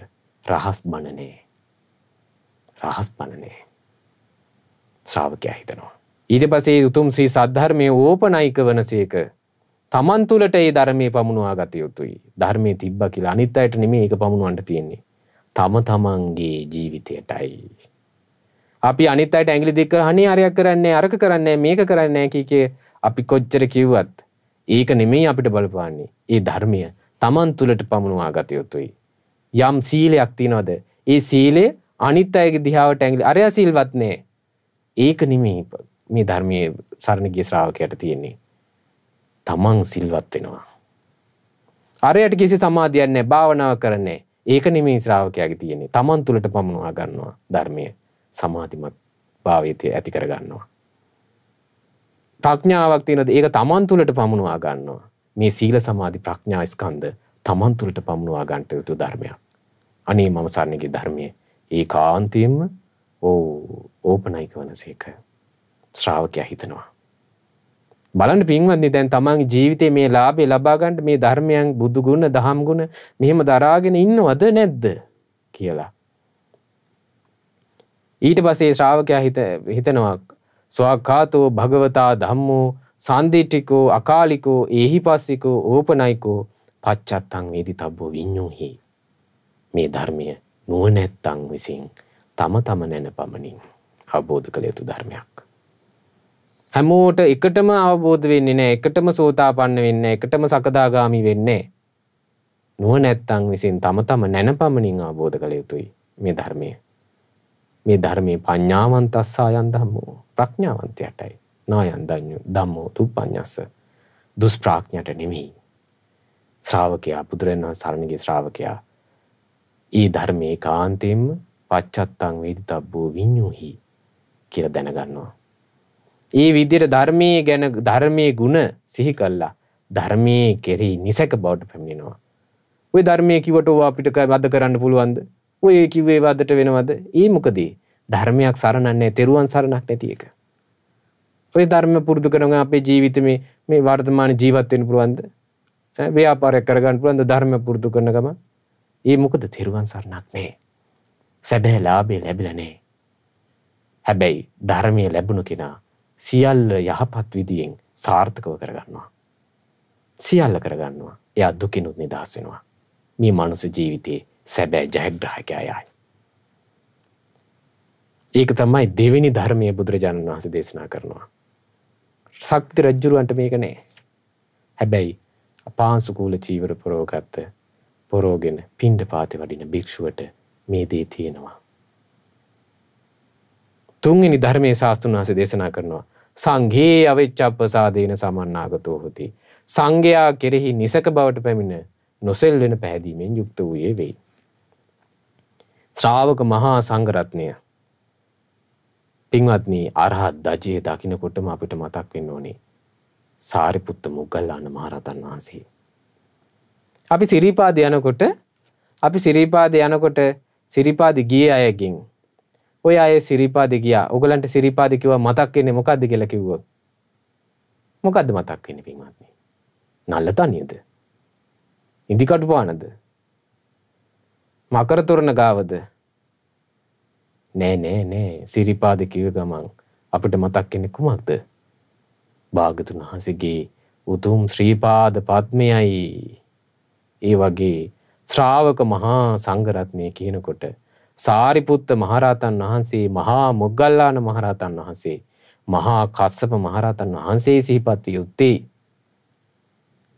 රහස් බණ නෑ. රහස් බණ නෑ. ශ්‍රාවකයා හිතනවා. ඊට පස්සේ උතුම් ශ්‍රී සද්ධර්මයේ ඕපනයික වනසේක. තමන් තුළට ඒ ධර්මයේ පමුණවා ගත යුතුයි. ධර්මයේ තිබ්බා කියලා අනිත් අයට නෙමෙයි ඒක පමුණවන්න තියෙන්නේ. තම තමන්ගේ ජීවිතයටයි. අපි අනිත් අයට ඇඟිලි දික් කරලා අනේ අරයක් කරන්නේ අරක කරන්නේ මේක කරන්නේ කීකේ අපි කොච්චර කිව්වත් ඒක නෙමෙයි අපිට බලපාන්නේ. ඒ ධර්මය තමන් තුළට පමුණවා ගත යුතුයි. යම් සීලයක් තියනවද? ඒ සීලය අනිත් අයගේ දිහාවට ඇඟිලි අරයා සීල්වත් නෑ. ඒක නෙමෙයි මේ ධර්මයේ සරණ ගිය ශ්‍රාවකයාට තියෙන්නේ. තමන් සිල්වත් වෙනවා. අරයට කිසි සමාධියක් නැහැ, භාවනාව කරන්නේ. ඒක නෙමෙයි ශ්‍රාවකයාගේ තියෙන්නේ. තමන් තුළට පමුණවා ගන්නවා ධර්මයේ සමාධිමත් භාවයට ඇති කර ගන්නවා. ප්‍රඥාවක් තියෙනද ඒක තමන් තුළට පමුණවා ගන්නවා. මේ සීල සමාධි ප්‍රඥා ස්කන්ධ තමන් තුළට පමුණවා ගන්නට යුතු ධර්මයක්. අනේ මම සරණ ගිය ධර්මයේ ඒකාන්තයෙන්ම ඕපනයික වනසේක. ශ්‍රාවකයා හිතනවා. බලන්න පින්වත්නි දැන් තමන්ගේ ජීවිතේ මේ ලාභය ලබා ගන්න මේ ධර්මයන් බුදු ගුණ දහම් ගුණ මෙහෙම දරාගෙන ඉන්නවද නැද්ද කියලා. ඊට පස්සේ ශ්‍රාවකයා හිතනවා ස්වාක්ඛාතෝ භගවතා ධම්මෝ සම්දිට්ඨිකෝ අකාලිකෝ ඒහිපස්සිකෝ ඕපනයිකෝ පච්චත්තං වේදිතබ්බෝ විඤ්ඤෝහි. මේ ධර්මය නුවණැත්තන් විසින් තම නැන පමණින් අවබෝධ කළ යුතු ධර්මයක්. හැමෝට එකටම අවබෝධ වෙන්නේ නැහැ. එකටම සෝතාපන්න වෙන්නේ නැහැ. එකටම සකදාගාමි වෙන්නේ නැහැ. නුවණැත්තන් විසින් තම නැන පමණින් අවබෝධ කළ යුතුයි මේ ධර්මය. මේ ධර්මයේ පඤ්ඤාවන්තස්සායන් ධම්මෝ ප්‍රඥාවන්තයටයි. නායන් ධම්මෝ තුප්පඤ්ඤස්ස දුෂ්ප්‍රඥයට නෙමෙයි. ශ්‍රාවකයා බුදුරණන් සරණ ගිය ශ්‍රාවකයා ඊ ධර්මයේ කාන්තේම පච්චත්තං වේදිතබ්බෝ විඤ්ඤෝහි කියලා දැනගන්නවා. ඒ විදිහට ධර්මයේ ගැන ධර්මයේ ගුණ සිහි කළා ධර්මයේ කෙරෙහි නිසක බවට පැමිණෙනවා. ওই ධර්මයේ කිව්වට අපිට වද කරන්න පුළුවන්ද? ඔය කිව්වේ වදට වෙනවද? ඒ මොකද? ධර්මයක් සරණක් නැහැ, තෙරුවන් සරණක් නැති එක. ඔය ධර්ම පුරුදු කරනවා අපේ ජීවිතේ මේ වර්තමාන ජීවත් වෙන්න පුළුවන්ද? ව්‍යාපාරයක් කරගන්න පුළුවන්ද ධර්ම පුරුදු කරන ගම? ඒ මොකද තෙරුවන් සරණක් නෑ. සැබෑ ලාභය ලැබිලා නෑ. හැබැයි ධර්මයේ ලැබුණු කෙනා සියල්ල යහපත් විදියෙන් සාර්ථකව කරගන්නවා. සියල්ල කරගන්නවා. එයා දුකිනුත් නිදහස් වෙනවා. මේ මනුස්ස ජීවිතයේ සැබෑ ජයග්‍රාහකයයි. ඒක තමයි දෙවෙනි ධර්මයේ බුදුරජාණන් වහන්සේ දේශනා කරනවා. ශක්ති රජුරවන්ට මේක නෑ. හැබැයි අපාංශුකූල චීවර පොරෝගෙන පිණ්ඩපාතේ වඩින භික්ෂුවට මේ දේ තියෙනවා. තුන්වෙනි ධර්මයේ ශාස්ත්‍රඥ වහන්සේ දේශනා කරනවා සංඝේ අවිච්ඡප්පසාදේන සමන්නාගතෝ හොති. සංඝයා කෙරෙහි නිසක බවට පැමිණ නොසෙල් වෙන පැහැදීමෙන් යුක්ත වූයේ වෙයි. ශ්‍රාවක මහා සංඝරත්නය පින්වත්නි අරහත් ධජයේ දකින්නකොටම අපිට මතක් වෙන්න ඕනේ සාරිපුත්ත මොග්ගල්ලාන මහරහතන් වහන්සේ. අපි සිරිපාද යනකොට සිරිපාද ගියේ අයගෙන් ඔය අය සිරිපාද ගියා. ඔයගලන්ට සිරිපාද කිව්වා මතක් වෙන්නේ මොකද්ද කියලා කිව්වොත් මොකද්ද මතක් වෙන්නේ පින්වත්නි? නල්ලතනියද? ඉන්දිකටු පානද? මකර තොරණ ගාවද? නෑ සිරිපාද කිව්ව ගමන් අපිට මතක් වෙන්නේ කුමක්ද? භාගතුන් වහන්සේගේ උතුම් ශ්‍රීපාද පද්මයයි. ඒ වගේ ශ්‍රාවක මහා සංඝරත්නය කියනකොට සාරිපුත්ත මහරහතන් වහන්සේ, මහා මොග්ගල්ලාන මහරහතන් වහන්සේ, මහා කස්සප මහරහතන් වහන්සේ සිහිපත් විය යුත්තේ.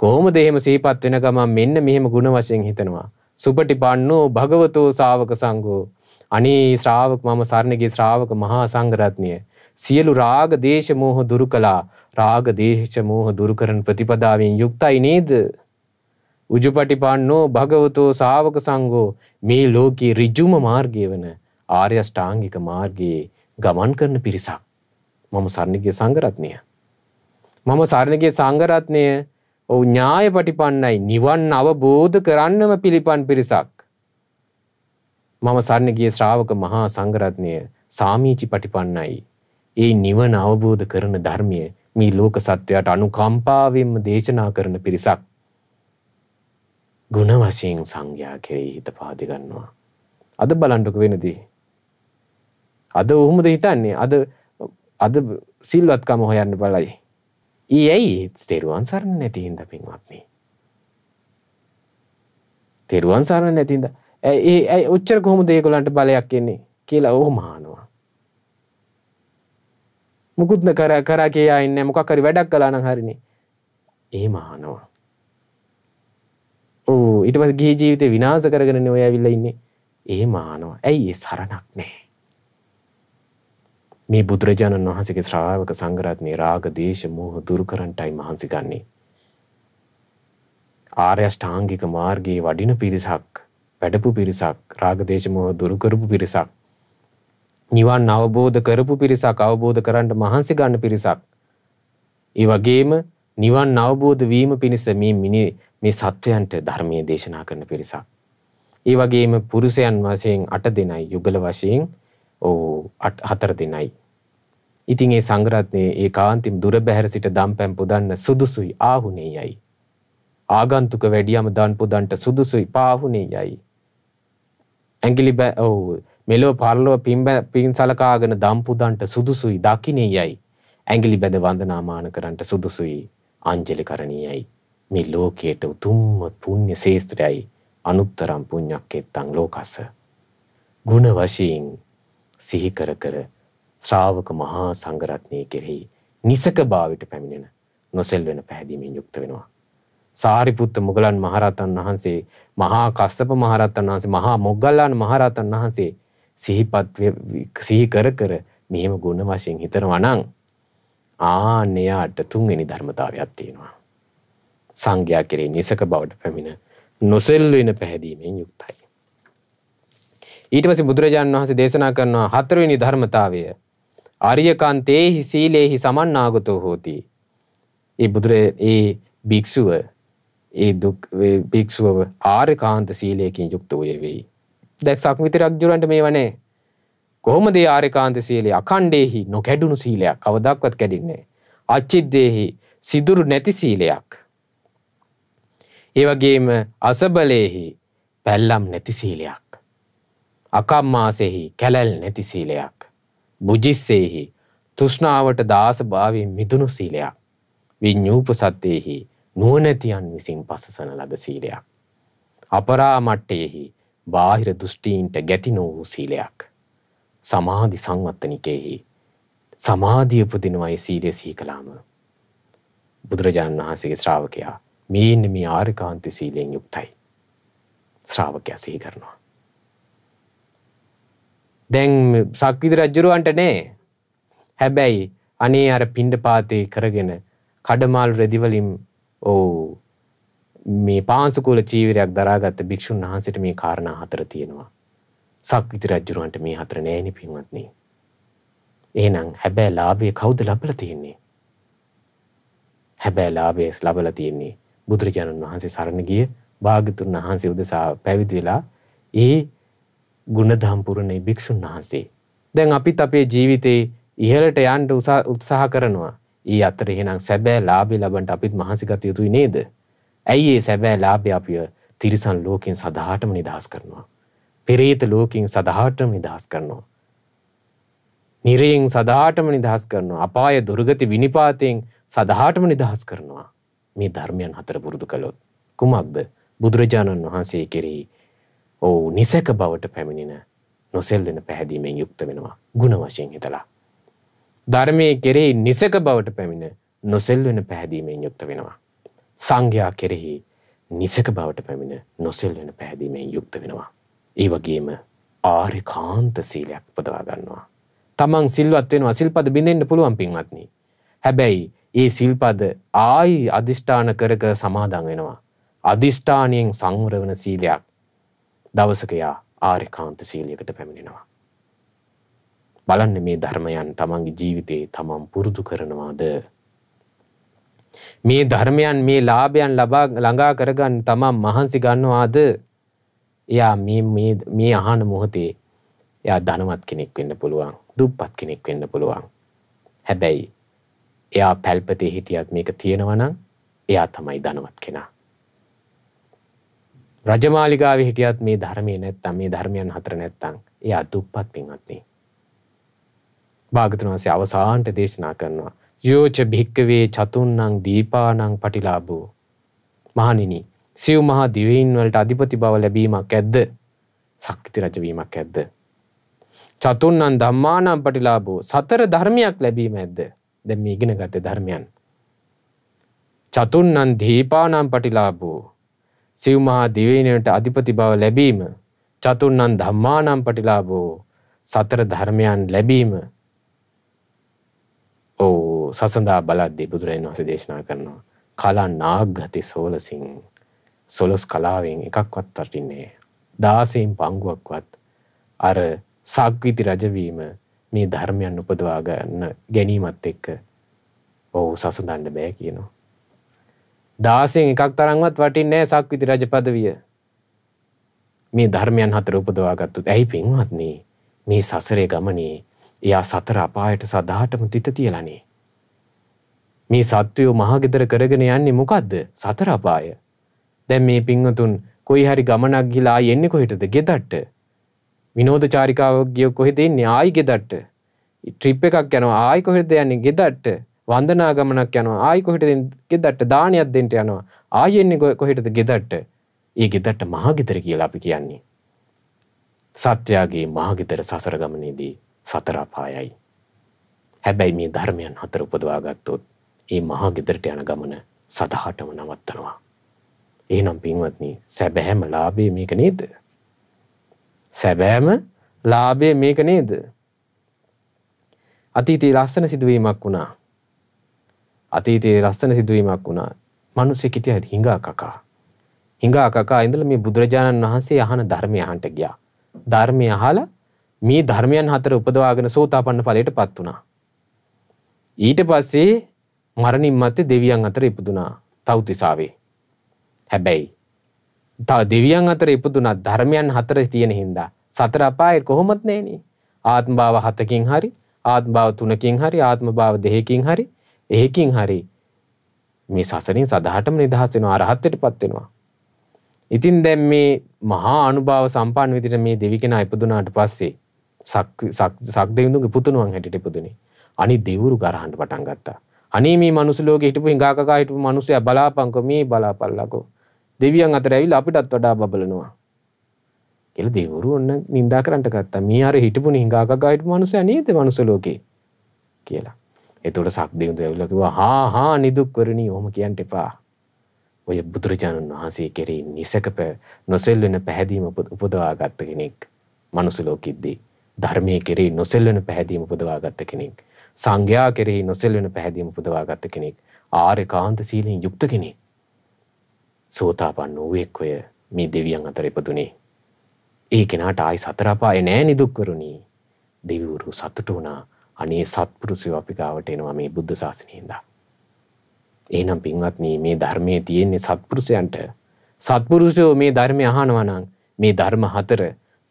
කොහොමද එහෙම සිහිපත් වෙන ගමන් මෙන්න මෙහෙම ගුණ වශයෙන් හිතනවා. සුපටිපන්නෝ භගවතෝ ශාවක සංඝෝ. අනේ ශ්‍රාවක මම සරණගේ ශ්‍රාවක මහා සංඝරත්නය සියලු රාග දේශ මෝහ දුරු කළා. රාග දේශ මෝහ දුරු කරන ප්‍රතිපදාවෙන් යුක්තයි නේද? උජුපටිපන්නෝ භගවතෝ ශාවක සංඝෝ. මේ ලෝකේ ඍජුම මාර්ගය වන ආර්ය අෂ්ටාංගික මාර්ගයේ ගමන් කරන පිරිසක් මම සරණගේ සංඝරත්නය. මම සරණගේ සංඝරත්නය ඥායපටිපන්නයි නිවන් අවබෝධ කරන්නම පිළිපන් පිරිසක්. මම සරණගේ ශ්‍රාවක මහා සංඝරත්නය සාමීචි පටිපන්නයි. ඒ නිවන අවබෝධ කරන ධර්මය මේ ලෝක සත්වයාට අනුකම්පාවෙන්ම දේශනා කරන පිරිසක්. ගුණ වශයෙන් සංඝයා කෙරෙහි හිත පාදි ගන්නවා. අද බලන්නකො වෙනදී. අද ඔහොමද හිතන්නේ? අද සිල්වත්කම හොයන්න බලයි. ඊයි තෙරුවන් සරණ නැති හින්දා පින්වත්නි. තෙරුවන් සරණ නැති හින්දා ඒ ඔච්චර කොහොමද ඒගොල්ලන්ට බලයක් එන්නේ කියලා ඔහොම අහනවා. මුකුත් කරා කියා ඉන්නේ මොකක් හරි වැඩක් කළා නම් හරිනේ. එහෙම අහනවා. ඊට පස්සේ ගිහි ජීවිතේ විනාශ කරගෙනනේ ඔය ඇවිල්ලා ඉන්නේ. එහෙම අහනවා. ඇයි ඒ සරණක් නැහැ? මේ බුදුරජාණන් වහන්සේගේ ශ්‍රාවක සංඝරත්නයේ රාග දේශ මෝහ දුරු කරන්ටයි මහන්සි ගන්නේ. ආර්ය අෂ්ටාංගික මාර්ගයේ වඩින පිරිසක්, වැඩපු පිරිසක්, රාග දේශ මෝහ දුරු කරපු පිරිසක්, නිවන් අවබෝධ කරපු පිරිසක්, අවබෝධ කරන්න මහන්සි ගන්න පිරිසක්. ඒ වගේම නිවන් අවබෝධ වීම පිණිස මේ සත්වයන්ට ධර්මයේ දේශනා කරන පිරිසක්. ඒ වගේම පුරුෂයන් වශයෙන් 8 දෙනයි, යුගල වශයෙන් 4 දෙනයි. ඉතින් ඒ සංඝරත්නයේ ඒකාන්තිම දුර බැහැර සිට දම්පැන් පුදන්න සුදුසුයි ආහුනේයයි. ආගන්තුක වැඩියම දන් පුදන්ට සුදුසුයි පාහුනේයයි. මෙලෝ පරලෝ පින් සලකාගෙන දම් පුදන්ට සුදුසුයි දකින්නේයයි. ඇඟිලි බැඳ වන්දනාමාන කරන්නට සුදුසුයි අංජලි කරණීයයි. මේ ලෝකයට උතුම් පුණ්‍ය ශේස්ත්‍රයයි අනුත්තරම් පුඤ්ඤක්කෙත්තං ලෝකස. ගුණ වශයෙන් සිහි කර ශ්‍රාවක මහා සංඝරත්නයේ කෙරෙහි නිසක භාවයට පැමිණෙන නොසෙල් වෙන පැහැදීමෙන් යුක්ත වෙනවා. සාරිපුත්ත මොග්ගලන් මහරහතන් වහන්සේ, මහා කස්සප මහරහතන් වහන්සේ, මහා මොග්ගල්ලාන මහරහතන් වහන්සේ සිහි කර මෙහෙම ගුණ වශයෙන් හිතනවා නම් ආනෙයාට තුන්වෙනි ධර්මතාවයක් තියෙනවා. සංඝයා කෙරෙහි නිසක බවට පැමිණ නොසෙල් වෙන පැහැදීමෙන් යුක්තයි. ඊට පස්සේ බුදුරජාණන් වහන්සේ දේශනා කරනවා හතරවෙනි ධර්මතාවය ආර්යකාන්තේහි සීලේහි සමන්නාගතෝ හෝති. ඒ භික්ෂුව ආර්යකාන්ත සීලයකින් යුක්ත වූයේ වෙයි. දැන් සක්විති රජුරන්ට මේව නැහැ. කොහොමද ඒ ආර්යකාන්ත සීලය අඛණ්ඩේහි නොකැඩුණු සීලයක්, කවදාවත් කැඩෙන්නේ නැහැ. අච්චිද්දේහි සිදුරු නැති සීලයක්. ඒ වගේම අසබලේහි පැල්ලම් නැති සීලයක්. අකම්මාසෙහි කැලැල් නැති සීලයක්. බුජිස්සෙහි තෘෂ්ණාවට දාස භාවයෙන් මිදුණු සීලයක්. විඤ්ඤූපසත්තේහි නුවණැතියන් විසින් පසසන ලද සීලයක්. අපරාමට්ඨේහි බාහිර දෘෂ්ටීන්ට ගැති නොවූ සීලයක්. සමාධි සංවත්තනිකේහි සමාධිය උපදිනවයි සීලය සිහි කළාම බුදුරජාණන් වහන්සේගේ ශ්‍රාවකයා මේ ආර්යකාන්ත සීලයෙන් යුක්තයි. ශ්‍රාවකයා සිහි කරනවා. දැන් සක්විති රජුරවන්ට නෑ. හැබැයි අනේ අර පිණ්ඩපාතේ කරගෙන කඩමාල් රෙදි වලින් මේ පාංශුකූල චීවරයක් දරාගත්ත භික්ෂුන් වහන්සේට මේ කාරණා හතර තියෙනවා. සක්විති රජුරවන්ට මේ හතර නෑනේ පින්වත්නි. එහෙනම් හැබැයි ලාභය කවුද ලබලා තියෙන්නේ? හැබැයි ලාභය ලබලා තියෙන්නේ බුදුරජාණන් වහන්සේ සරණ ගිය භාග්‍යතුන් වහන්සේ උදෙසා පැවිදි වෙලා ඒ ගුණධම් පුරණේ භික්ෂුන් වහන්සේ. දැන් අපිත් අපේ ජීවිතේ ඉහළට යන්න උත්සාහ කරනවා. ඊ අතර එහෙනම් සැබෑ ලාභය ලබන්න අපිත් මහන්සි ගත යුතුයි නේද? ඇයි ඒ සැබෑ ලාභය අපිව තිරිසන් ලෝකෙන් සදාටම නිදහස් කරනවා. පෙරේත ලෝකෙන් සදාටම නිදහස් කරනවා. නිරයෙන් සදාටම නිදහස් කරනවා. අපාය දුර්ගති විනිපාතයෙන් සදාටම නිදහස් කරනවා. මේ ධර්මයන් හතර පුරුදු කළොත් කුමක්ද? බුදුරජාණන් වහන්සේ කෙරෙහි නිසක බවට පැමිණෙන නොසෙල්වෙන පැහැදීමෙන් යුක්ත වෙනවා. ගුණ වශයෙන් හිතලා. ධර්මයේ කෙරෙහි නිසක බවට පැමිණ නොසෙල්වෙන පැහැදීමෙන් යුක්ත වෙනවා. සංඝයා කෙරෙහි නිසක බවට පැමිණ නොසෙල්වෙන පැහැදීමෙන් යුක්ත වෙනවා. ඒ වගේම ආර්යකාන්ත සීලයක් උපදවා ගන්නවා. තමන් සිල්වත් වෙනවා. සිල්පද බිඳෙන්න පුළුවන් පින්වත්නි. හැබැයි ඒ සිල්පද ආයි අදිෂ්ඨාන කර සමාදන් වෙනවා. අදිෂ්ඨානයෙන් සංවර වන සීලයක් දවසක යා ආර්යකාන්ත සීලයකට පැමිණෙනවා. බලන්න මේ ධර්මයන් තමන්ගේ ජීවිතේ තමන් පුරුදු කරනවාද? මේ ධර්මයන් මේ ලාභයන් ළඟා කරගන්න තමන් මහන්සි ගන්නවාද? එයා මේ අහන මොහොතේ එයා ධනවත් කෙනෙක් වෙන්න පුළුවන්, දුප්පත් කෙනෙක් වෙන්න පුළුවන්. හැබැයි එයා පැල්පතේ හිටියත් මේක තියෙනවා නම් එයා තමයි ධනවත් කෙනා. රජමාලිගාවේ හිටියත් මේ ධර්මයේ නැත්තම්, මේ ධර්මයන් හතර නැත්තම් එයා දුප්පත් පින්වත්නි. භාගතුන් වහන්සේ අවසානට දේශනා කරනවා යෝච භික්කවේ චතුන්නං දීපානං පටිලාභෝ. මහණෙනි, සිව් මහා දිවයින් වලට අධිපති බව ලැබීමක් ඇද්ද? සක්විති රජ වීමක් ඇද්ද? චතුන්නං ධම්මානං පටිලාභෝ. සතර ධර්මයක් ලැබීම ඇද්ද? දැන් මේ ඉගෙන ගත්තේ ධර්මයන්. චතුන්නං දීපානං පටිලාභෝ. සිව් මහා දිවයින් වලට අධිපති බව ලැබීම. චතුන්නං ධම්මානං පටිලාභෝ. සතර ධර්මයන් ලැබීම. සසඳා බලද්දී බුදුරජාණන් වහන්සේ දේශනා කරනවා කලා නාග්ගති 16 16 කලාවෙන් එකක්වත් වටින්නේ 16න් පංගුවක්වත් අර සක්විති රජවීම මේ ධර්මයන් උපදවා ගන්න ගැනීමත් එක්ක සසඳන්න බෑ කියනවා. 16න් එකක් තරම්වත් වටින්නේ නැහැ සක්විති රජ පදවිය. මේ ධර්මයන් හතර උපදවා ගත්තොත් ඇයි පින්වත්නි මේ සසරේ ගමනේ එයා සතර අපායට සදාටම තිත තියලානේ. මේ සත්වයෝ මහගෙදර කරගෙන යන්නේ මොකද්ද? සතර අපාය. දැන් මේ පින්වතුන් කොයි හරි ගමනක් ගිහලා ආයෙ එන්නේ කොහෙටද? ගෙදරට. විනෝද චාරිකාවක් ගිය කොහෙද එන්නේ? ආයෙ ගෙදරට. ට්‍රිප් එකක් යනවා ආයෙ කොහෙද යන්නේ? ගෙදරට. වන්දනා ගමනක් යනවා ආයෙ කොහෙටද? ගෙදරට. දානයක් දෙන්න යනවා ආයෙ එන්නේ කොහෙටද? ගෙදරට. ඒ ගෙදරට මහගෙදර කියලා අපි කියන්නේ. සත්‍යයේ මහගෙදර සසර ගමනේදී සතර අපායයි. හැබැයි මේ ධර්මයන් හතර උපදවා ගත්තොත් ඒ මහා ගෙදරට යන ගමන සදාටම නවත්තනවා. එහෙනම් පින්වත්නි සැබෑම ලාභය මේක නේද? සැබෑම ලාභය මේක නේද? අතීතයේ ලස්සන සිදුවීමක් වුණා. අතීතයේ ලස්සන සිදුවීමක් වුණා. මිනිස්සු කිටිය හිඟා කකා. හිඟා කකා ඉඳලා මේ බුදුරජාණන් වහන්සේ අහන ධර්මය අහන්න ගියා. ධර්මය අහලා මේ ධර්මයන් හතර උපදවාගෙන සෝතාපන්න ඵලයටපත් වුණා. ඊට පස්සේ මරණින් මත්තේ දෙවියන් අතර ඉපදුනා තව්තිසාවේ. හැබැයි දෙවියන් අතර ඉපදුනා ධර්මයන් හතර තියෙන හින්දා සතර අපායේ කොහොමත් නැහෙනේ. ආත්ම භාව 7කින් හරි ආත්ම භාව 3කින් හරි ආත්ම භාව 2කින් හරි එහෙකින් හරි මේ සසරින් සදාටම නිදහස් වෙනවා අරහත්ත්වයටපත් වෙනවා. ඉතින් දැන් මේ මහා අනුභව සම්පන්න විදිහට මේ දෙවි කෙනා ඉපදුනාට පස්සේ සක් දෙවිඳුන්ගේ පුතුණුවන් හැටියට ඉපදුනේ. අනිත් දෙවිවරු ගරහන්න පටන් ගත්තා. අනේ මේ මනුස්ස ලෝකේ හිටපු හිඟා කකා හිටපු මිනිස්සයා බලාපංකෝ මේ බලාපල්ලකෝ. දෙවියන් අතර ඇවිල්ලා අපිටත් වඩා බබලනවා. කියලා දෙවිවරු ඔන්න නිඳා කරන්නට ගත්තා. මේ අර හිටපුනේ හිඟා කකා හිටපු මිනිස්සයා නේද මනුස්ස ලෝකේ කියලා. එතකොට සක් දෙවිඳු ඇවිල්ලා කිව්වා හා නිදුක්වරණී ඔහොම කියන්න එපා. ඔය බුදුරජාණන් වහන්සේ කෙරෙහි නිසකප නොසෙල්වෙන පැහැදීම උපදවා ගත්ත කෙනෙක් මනුස්ස ලෝකෙද්දී. ධර්මයේ කෙරෙහි නොසෙල්වෙන පැහැදීම උපදවා ගත්ත කෙනෙක්. සංඝයා කෙරෙහි නොසෙල්වෙන පැහැදීම උපදවා ගත්ත කෙනෙක්. ආර්යකාන්ත සීලෙන් යුක්ත කෙනෙක්. සෝතාපන්න වූ එක්වය මේ දෙවියන් අතර ඉපදුනේ. ඒ කෙනාට ආයි සතර අපාය නෑ නිදුක්වරුනි. දෙවිවරු සතුටු වුණා. අනේ සත්පුරුෂයෝ අපි ගාවට එනවා මේ බුද්ධ ශාසනයෙන්ද. එහෙනම් පින්වත්නි මේ ධර්මයේ තියෙන්නේ සත්පුරුෂයන්ට. සත්පුරුෂයෝ මේ ධර්මය අහනවා නම් මේ ධර්ම හතර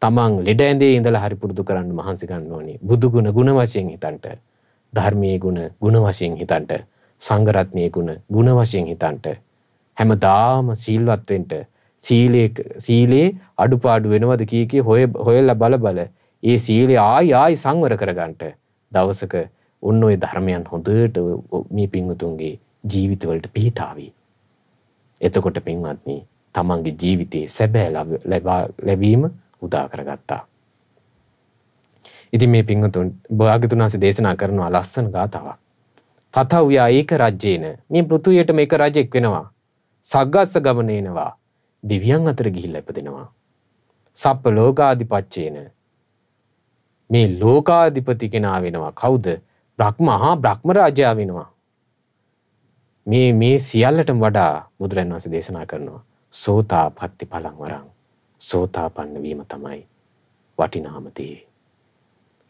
තමන් ලෙඩ ඇඳේ ඉඳලා හරි පුරුදු කරන්න මහන්සි ගන්න ඕනේ. බුදු ගුණ ගුණ වශයෙන් හිතන්ට, ධර්මයේ ගුණ ගුණ වශයෙන් හිතන්ට, සංඝ රත්නයේ ගුණ වශයෙන් හිතන්ට, හැමදාම සීල්වත් වෙන්න, සීලේ අඩුපාඩු වෙනවද කී හොයලා බල ඒ සීලය ආයි සංවර කරගන්නට දවසක ඔන්න ඔය ධර්මයන් හොඳට මේ පින්වතුන්ගේ ජීවිතවලට පිහිටාවි. එතකොට පින්වත්නි තමන්ගේ ජීවිතයේ සැබෑ ලැබීම උදා කරගත්තා. ඉතින් මේ පින්වතුන් භාග්‍යතුන් වහන්සේ දේශනා කරනවා ලස්සන ගාථාවක්. පතව්‍යා ඒක රජ්‍යේන මේ පෘථුවියටම එක රජෙක් වෙනවා. සග්ගස්ස ගමනේනවා දෙවියන් අතර ගිහිල්ලා ඉපදෙනවා. සප්ප ලෝකාධිපච්චේන මේ ලෝකාධිපති කෙනා වෙනවා. කවුද? බ්‍රහ්ම රාජයා වෙනවා. මේ සියල්ලටම වඩා බුදුරජාණන් වහන්සේ දේශනා කරනවා සෝතාපට්ටි ඵලං වරං. සෝතාපන්න වීම තමයි වටිනාම දේ.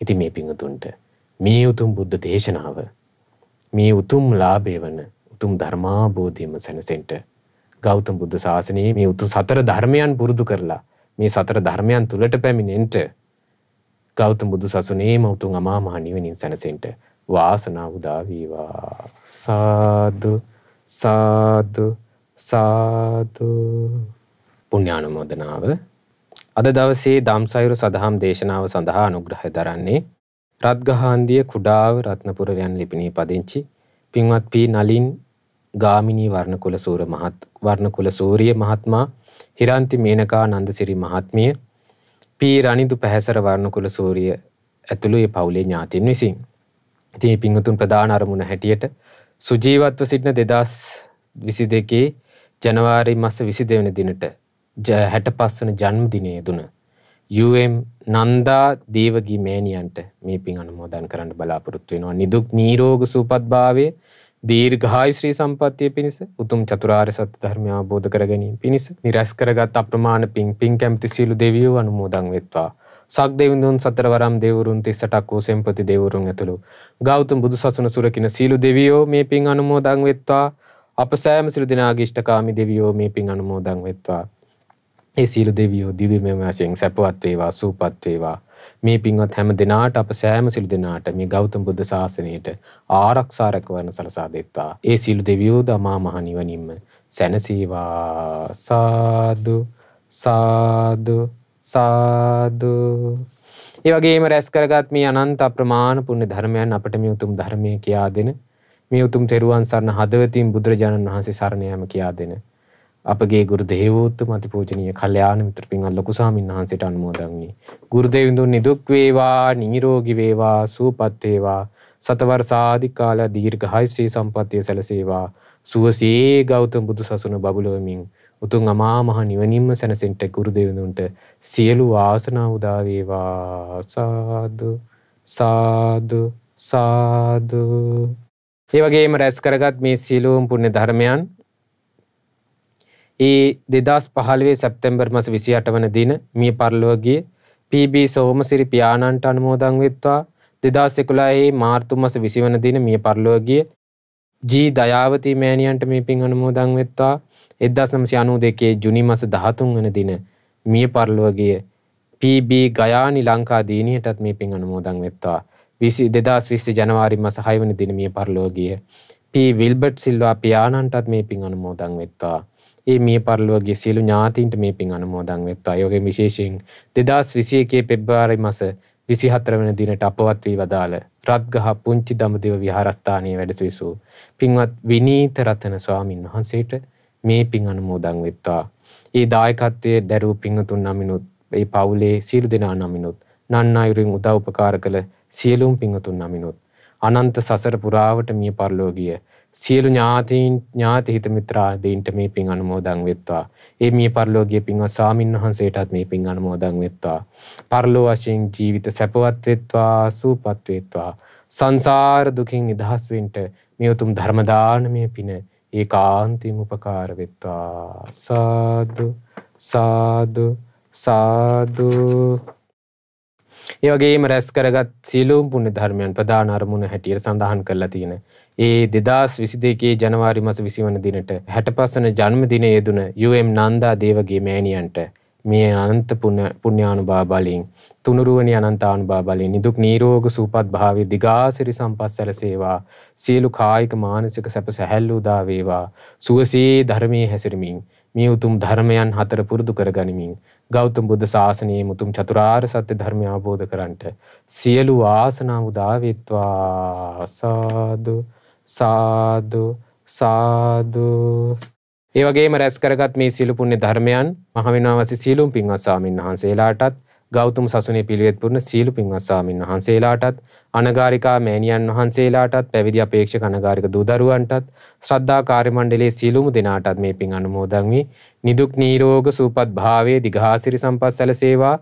ඉතින් මේ පිංගුතුන්ට මේ උතුම් බුද්ධ දේශනාව මේ උතුම් ලාභය වන උතුම් ධර්මාභෝධයම සැනසෙන්න ගෞතම බුද්ධ ශාසනයේ මේ උතුම් සතර ධර්මයන් පුරුදු කරලා මේ සතර ධර්මයන් තුලට පැමිණෙන්න ගෞතම බුදු සසුනේම උතුම් අමා මහ නිවනින් සැනසෙන්න වාසනාව උදා වේවා. සාදු සාදු සාදු. පුණ්‍යානුමෝදනාව. අද දවසේ ධම්සයුර සදහම් දේශනාව සඳහා අනුග්‍රහය දරන්නේ රත්ගහාන්දිය කුඩාව රත්නපුර යන ලිපිණේ පදිංචි පින්වත් පී නලින් ගාමිණී වර්ණකුල සූරිය මහත්මයා, හිරන්ති මේනකා නන්දසිරි මහත්මිය, පී රනිදු පැහැසර වර්ණකුල සූරිය ඇතුළු ඒ පවුලේ ඥාතීන් විසින්. ඉතින් මේ පින්වතුන් ප්‍රධාන අරමුණ හැටියට සුජීවත්ව සිටින 2022 ජනවාරි මාස 22 වෙනි දිනට 65 වන ජන්මදිනයේ දුන UM නන්දා දේවගී මෑණියන්ට මේ පින් අනුමෝදන් කරන්න බලාපොරොත්තු වෙනවා. නිදුක් නිරෝග සුවපත් භාවයේ දීර්ඝායු ශ්‍රී සම්පත්තිය පිණිස උතුම් චතුරාර්ය සත්‍ය ධර්මය අවබෝධ කර ගැනීම පිණිස නිරස් කරගත් අප්‍රමාණ පින් කැමති සියලු දෙවියෝ අනුමෝදන් වෙත්වා. සක් දෙවිඳුන් සතරවරම් දෙවිවරුන් 38ක් වූ සෙම්පති දෙවිවරුන් ඇතුළු ගෞතම බුදු සසුන සුරකින්න සියලු දෙවියෝ මේ පින් අනුමෝදන් වෙත්වා. අප සෑම සියලු දෙනාගේ ඉෂ්ඨකාමී දෙවියෝ මේ පින් අනුමෝදන් වෙත්වා. ඒ සියලු දෙවියෝ දිව්‍යමය වශයෙන් සැපවත් වේවා, සූපත් වේවා. මේ පින්වත් හැම දිනාට අප සෑම සියලු දෙනාට මේ ගෞතම බුද්ධ ශාසනයට ආරක්ෂා රැකවරණ සලසා දෙත්වා. ඒ සියලු දෙවියෝ දමා මහ නිවනින්ම සැනසීවා. සාදු සාදු සාදු. ඒ වගේම රැස් කරගත් මේ අනන්ත අප්‍රමාණ පුණ්‍ය ධර්මයන් අපට මේ උතුම් ධර්මයේ කියා දෙන මේ උතුම් තෙරුවන් සරණ හදවතින් බුදුරජාණන් වහන්සේ සරණ යාම කියා දෙන අපගේ ගුරු දේවෝත්තම අතිපූජනීය කල්යාණ මිත්‍ර පින්වත් ලොකු ස්වාමීන් වහන්සේට අනුමෝදන් වී ගුරු දේවිඳුන් නිදුක් වේවා, නිරෝගී වේවා, සුවපත් වේවා, සතවර්ෂාදි කාල දීර්ඝායු ශ්‍රී සම්පත්තිය සැලසේවා. සුවසේ ගෞතම බුදු සසුන බබළුවමින් උතුම් අමා මහ නිවනින්ම සැනසෙන්න ගුරු දේවිඳුන්ට සියලු වාසනාව උදා වේවා. සාදු සාදු සාදු. ඒ වගේම රැස් කරගත් මේ සියලුම පුණ්‍ය ධර්මයන් ඒ 2015 සැප්තැම්බර් මාස 28 වන දින මිය පරලොව PB සෝමසිරි පියාණන්ට අනුමෝදන් වෙත්වා. 2011 මාර්තු මාස 20 වන දින මිය පරලොව G දයාවති මෑණියන්ට මේ පින් අනුමෝදන් වෙත්වා. 1992 ජුනි මාස 13 වන දින මිය පරලොව PB ගයානි ලංකා දීනියටත් මේ පින් අනුමෝදන් වෙත්වා. 2020 ජනවාරි මාස 6 වෙනි දින මිය පරලෝ ගිය P විල්බර්ට් සිල්වා පියාණන්ටත් මේ පින් අනුමෝදන් වෙත්වා. ඒ මිය පරලෝ ගිය සියලු ඥාතීන්ට මේ පින් අනුමෝදන් වෙත්වා. ඒ වගේම විශේෂයෙන් 2021 පෙබ්‍රවාරි මාස 24 වෙනි දිනට අපවත් වී වදාළ රත්ගහ පුංචි දඹදිව විහාරස්ථානයේ වැඩ සිසු පින්වත් විනීත රතන ස්වාමින් වහන්සේට මේ පින් අනුමෝදන් වෙත්වා. ඒ දායකත්වයේ දරූ පින්තුන් නමිනුත් ඒ පවුලේ සියලු දෙනා නමිනුත් නන්නායුරින් උදව් උපකාර කළ සියලුම පින්තුන් නමිනුත් අනන්ත සසර පුරාවට මිය පරලෝ ගිය සියලු ඥාති හිත මිත්‍රාදීන්ට මේ පින් අනුමෝදන් වෙත්වා. ඒ මිය පරලෝ ගිය පින්වත් ස්වාමින් වහන්සේටත් මේ පින් අනුමෝදන් වෙත්වා. පරලෝ වශයෙන් ජීවිත සැපවත් වෙත්වා, සූපත් වෙත්වා. සංසාර දුකින් නිදහස් වෙන්න මේ උතුම් ධර්ම දානමය පින ඒකාන්තයෙන් උපකාර වෙත්වා. සාදු සාදු සාදු. ඒ වගේම රැස් කරගත් සියලුම පුණ්‍ය ධර්මයන් ප්‍රධාන අරමුණ හැටියට සඳහන් කරලා තියෙන ඒ 2022 ජනවාරි මාස 20 වන දිනට 65 වන ජන්මදිනයේ යෙදුන UM නන්දා දේවගේ මෑණියන්ට මේ අනන්ත පුණ්‍යානුභාව බලයෙන් තුනුරුවනි අනන්තානුභාව බලයෙන් නිදුක් නිරෝග සූපත් භාවයේ දිගාසිරි සම්පත් සැලසේවා. සියලු කායික මානසික සැප සැහැල්ලු දා වේවා. සුවසේ ධර්මයේ හැසිරෙමින් මේ උතුම් ධර්මයන් හතර පුරුදු කරගනිමින් ගෞතම බුද්ධ ශාසනයේ උතුම් චතුරාර්ය සත්‍ය ධර්මය අවබෝධ කරන්ට සියලු වාසනාව උදා වේත්වා. සාදු සාදු සාදු. ඒ වගේම රැස් කරගත් මේ සියලු පුණ්‍ය ධර්මයන් මහවිනාවසි සියලුම පින්වත් ස්වාමීන් වහන්සේලාටත් ගෞතම සසුනේ පිළිවෙත් පුරන සියලු පින්වත් ස්වාමීන් වහන්සේලාටත් අනගාരികා මෑණියන් වහන්සේලාටත් පැවිදි අපේක්ෂක අනගාരിക දූ දරුවන්ටත් ශ්‍රද්ධා කාර්ය මණ්ඩලයේ සියලුම දෙනාටත් මේ පින් අනුමෝදන් වී නිදුක් නිරෝග සූපත් භාවයේ දිඝාසිරි සම්පත් සැලසේවා.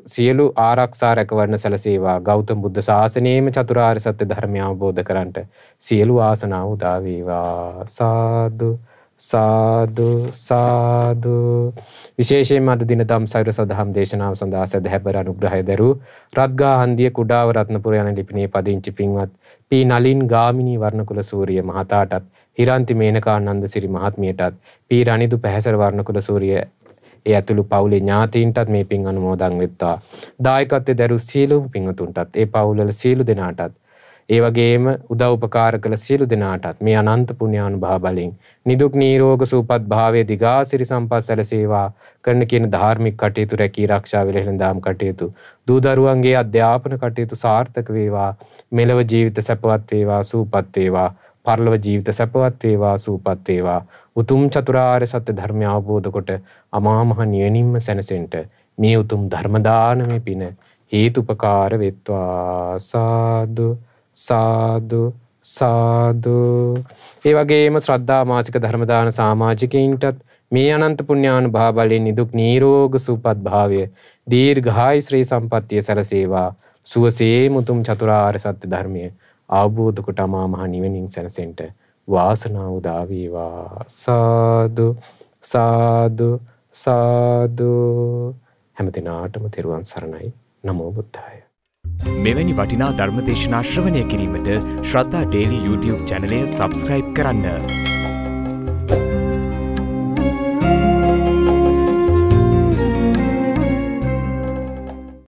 සියලු ආරක්ෂා රැකවරණ සැලසේවා. ගෞතම බුද්ධ ශාසනයේම චතුරාර්ය සත්‍ය ධර්මය අවබෝධ කරන්ට සියලු ආසනාව උදා වේවා. සාදු සාදු සාදු. විශේෂයෙන්ම අද දින ධම්සයුර සදහම් දේශනාව සඳහා සදහැබර අනුග්‍රහය දරූ රත්ගහ හන්දිය කුඩාව රත්නපුර යන ලිපිනේ පදිංචි පින්වත් පී නලින් ගාමිණී වර්ණකුල සූරිය මහතාටත් හිරන්ති මේනකා නන්දසිරි මහත්මියටත් පී රනිදු පැහැසර වර්ණකුල සූරිය ඒ ඇතුළු පවුලේ ඥාතීන්ටත් මේ පින් අනුමෝදන් වෙත්වා. දායකත්වයේ දරූ සියලුම පින්වතුන්ටත් ඒ පවුල්වල සියලු දෙනාටත් ඒ වගේම උදව් උපකාර කළ සියලු දෙනාටත් මේ අනන්ත පුණ්‍යානුභාව බලෙන් නිදුක් නිරෝග සූපත් භාවයේ දිගාසිරි සම්පත් සැලසේවා. කරන කියන ධාර්මික කටයුතු රැකී ආරක්ෂා වෙලෙහිඳාම් කටයුතු දූ දරුවන්ගේ අධ්‍යාපන කටයුතු සාර්ථක වේවා. මෙලව ජීවිත සැපවත් වේවා, සූපත් වේවා. පරලොව ජීවිත සැපවත් වේවා, සූපත් වේවා. උතුම් චතුරාර්ය සත්‍ය ධර්මය අවබෝධ කොට අමා මහ නිවනින්ම සැනසෙන්නට මේ උතුම් ධර්ම දානමේ පින හේතුපකාර වෙත්වා. සාදු සාදු සාදු. ඒ වගේම ශ්‍රද්ධා මාසික ධර්ම දාන සමාජිකයින්ටත් මේ අනන්ත පුණ්‍යානුභාව බලයෙන් නිදුක් නිරෝග සූපත් භාවය දීර්ඝායු ශ්‍රී සම්පත්තිය සැලසේවා. සුවසේ මුතුම් චතුරාර්ය සත්‍ය ධර්මය අවබෝධ කොට අමා මහ නිවනින් සැනසෙන්නට වාසනාව උදා වේවා. සාදු සාදු සාදු. හැම දිනාටම තෙරුවන් සරණයි. නමෝ බුද්ධාය. මෙවැනි වටිනා ධර්මදේශනා ශ්‍රවණය කිරීමට ශ්‍රද්ධා ඩේලි YouTube චැනලය සබස්ක්‍රයිබ් කරන්න.